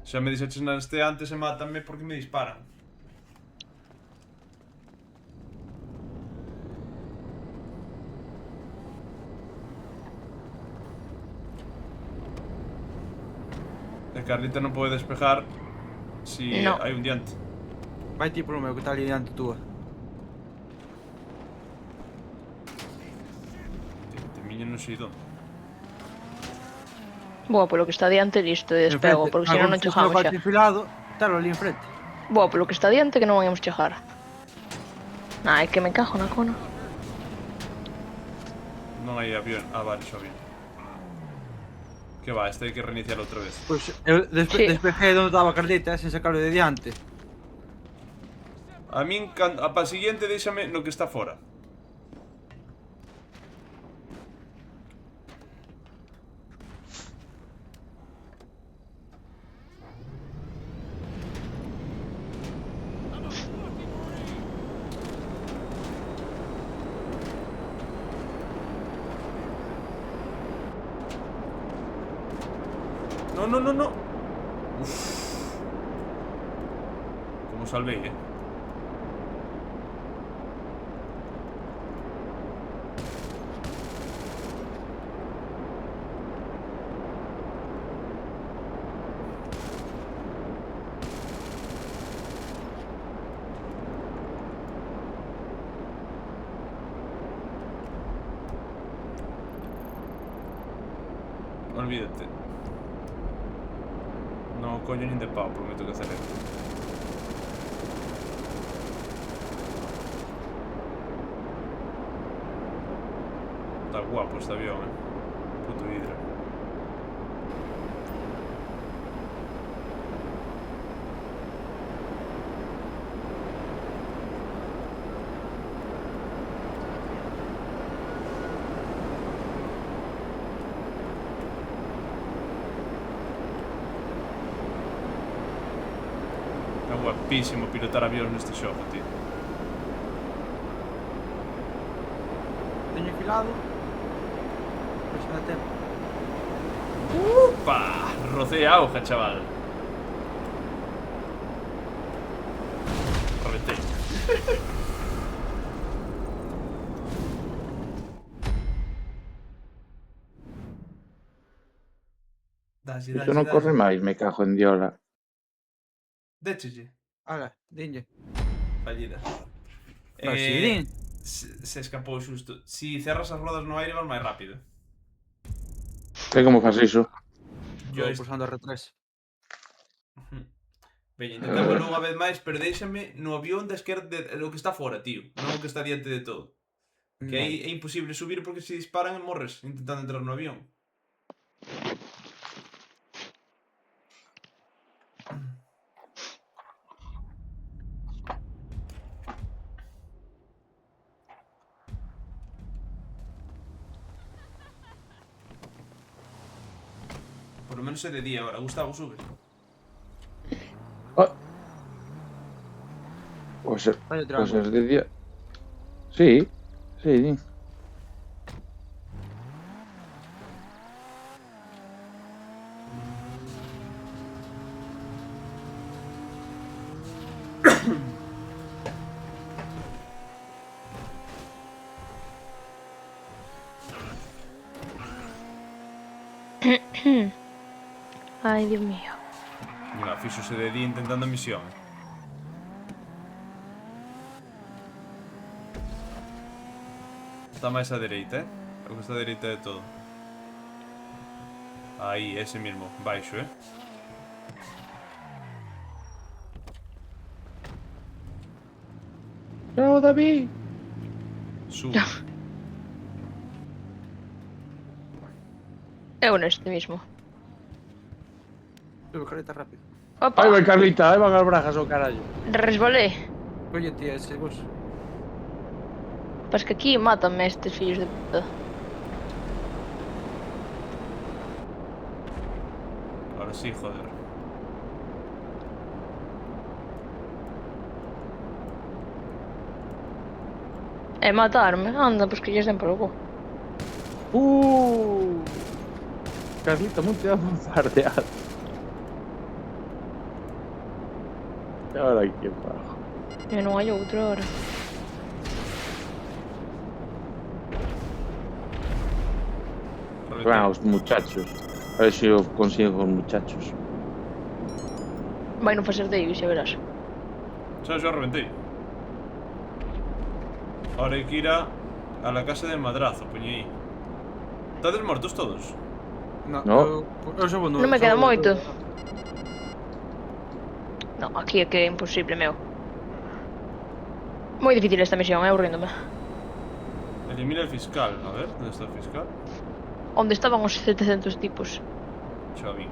Xa me dixeches neste antes e mátame porque me disparan. E Carlita non pode despejar si No. hai un diante. Vai ti polo meu que está ali diante túa. Te miño non sei onde. Boa, polo que está diante, listo, e despego, porque senón non chegamos xa. Enfilado, talo ali enfrente. Boa, polo que está diante que non vamos chegar. Nah, é que me cago na cona. Non hai avión. Ah, vale, xa avión. Que va, este hai que reiniciar outra vez. Pois eu Sí. despejei onde estaba a Carlita, sen sacarlo de diante. A min, a pa siguiente, déxame no que está fora. No, no, no, no. Uf. Como salvei, Olvídate. No coño nin de pau, prometo que hacer esto. Está guapo este avión, Puto hidra. É guapísimo pilotar avións neste xogo, tío. Teño enfilado. Pois dá tempo. Upa! Rocé a auga, chaval. Reventei. Isto non corre máis, me cago en diola. Déchelle. Ala, dinlle. Fallida. Pero si din. Se escapou xusto. Si cerras as rodas no aire vas máis rápido. E como faz iso? Estou pulsando R3. Veña, intentámoslo unha vez máis, pero déixame no avión da esquerda, o que está fora, tío. Non o que está diante de todo. Que aí é imposible subir porque se disparan e morres intentando entrar no avión. Por lo menos é de día ahora. Gustavo, sube. Oh. Pois Vai o pues tranco. es de día. Sí, sí, di. Ai, Dios mío. Mira, fixose de día intentando a misión. Está máis á dereita, O que está á dereita de todo. Aí, ese mismo, baixo, Chao, David. Sube. Eu neste mismo. Sube, Carlita, rápido. Opa, Ahí va Carlita, ahí van as brajas ao carallo. resbalé. Oye, tía, ese bus. Pas que aquí mátanme estes fillos de puta. Ahora sí, joder. E matarme, anda, pois que lles den polo cu. Carlita, monte a bombardear. E ahora que bajo. E non hai outro ahora. Van os muchachos. A ver se eu consigo os muchachos. Vai non facer Davis, xa verás. Xa reventei. Ahora hai que ir a la casa de Madrazo, poñei. Estades mortos todos? No. No. Eu sou Non me queda moito. Non, aquí é que é imposible, meu. Moi difícil esta misión, eu ríndome. Elimina el fiscal. A ver, onde está o fiscal? Onde estaban os 700 tipos? Xa vi.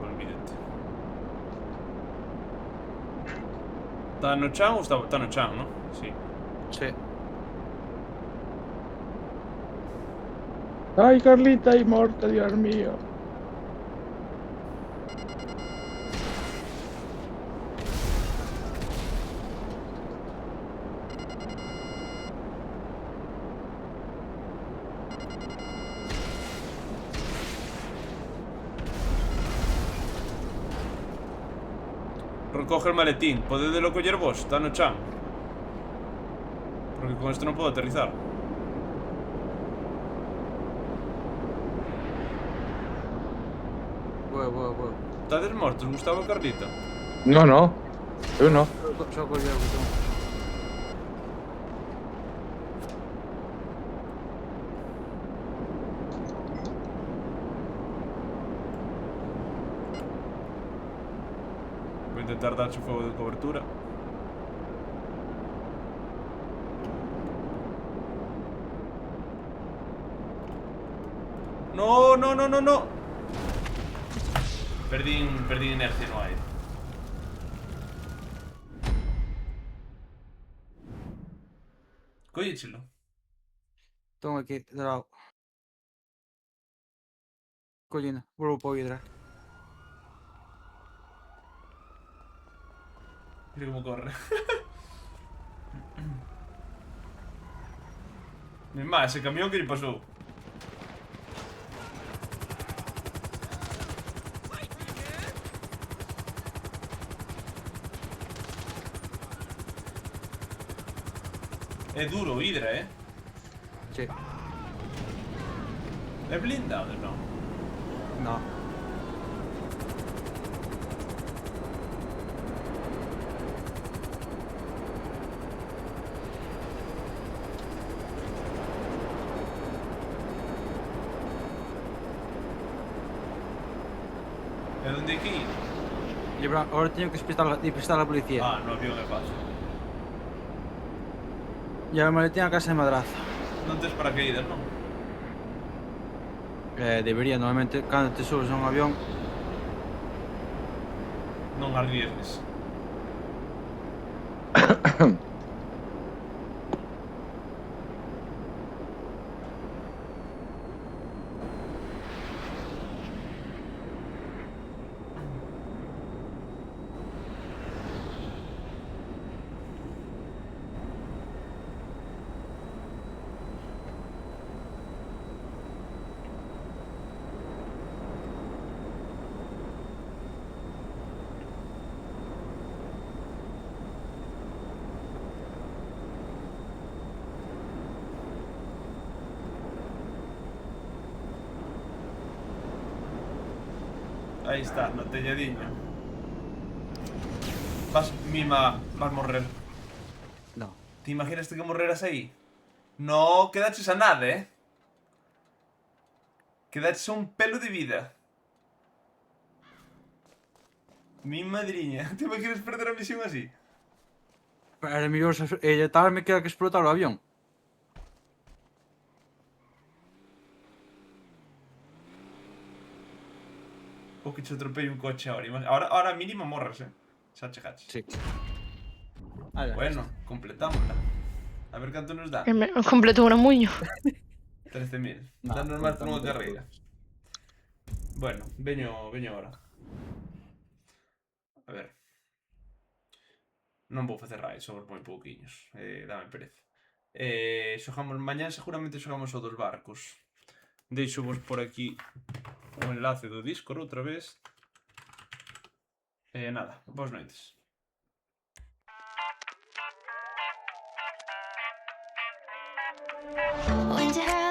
Olvídate. Está no chan ou está no chan, no? Sí. Sí. Ai, Carlita, aí morta, Dios mío. Recoge el maletín. Podedelo coller vos, está no chan. Porque con esto non podo aterrizar. Boa. Estades mortos, Gustavo e Carlita? No, no. Eu no. Só coller o botón. Vou intentar darche fuego de cobertura. No. Perdín inercia no aire. Cóllechelo. Toma aquí, de lado. Collina, volvo para o hidra. Mira como corre. Mi má, ese camión que lle pasou. É duro o hidra, Sí. É blindado, non? No. E onde hai que ir? Ahora teño que despistar a policía. Ah, no avión é fácil. E a maletín a casa de Madrazo. Non tes paracaídas, non? Debería, normalmente, cando te subes a un avión. Non arriesgues. Aí está, no telladiño. Vas morrer. Te imaginas que morreras aí? No quedaches a nada, Quedaches a un pelo de vida. Mi madriña. Te imaginas perder a misión así? Era mellor ejetarme que explotar o avión. O que che atropelle un coche ahora. Ahora mínimo morres, Xa chegaches. Sí. Ala, Bueno, completámosla. A ver canto nos dá. Completo un muño. 13.000. No, Dá normal por unha completamos carreira. Bueno, veño ahora. A ver. Non vou facer raid, somos moi pouquiños. Dame pereza. Xogamos mañán, seguramente xogamos o dos barcos. Deixo vos por aquí o enlace do Discord outra vez. Nada, boas noites. Winter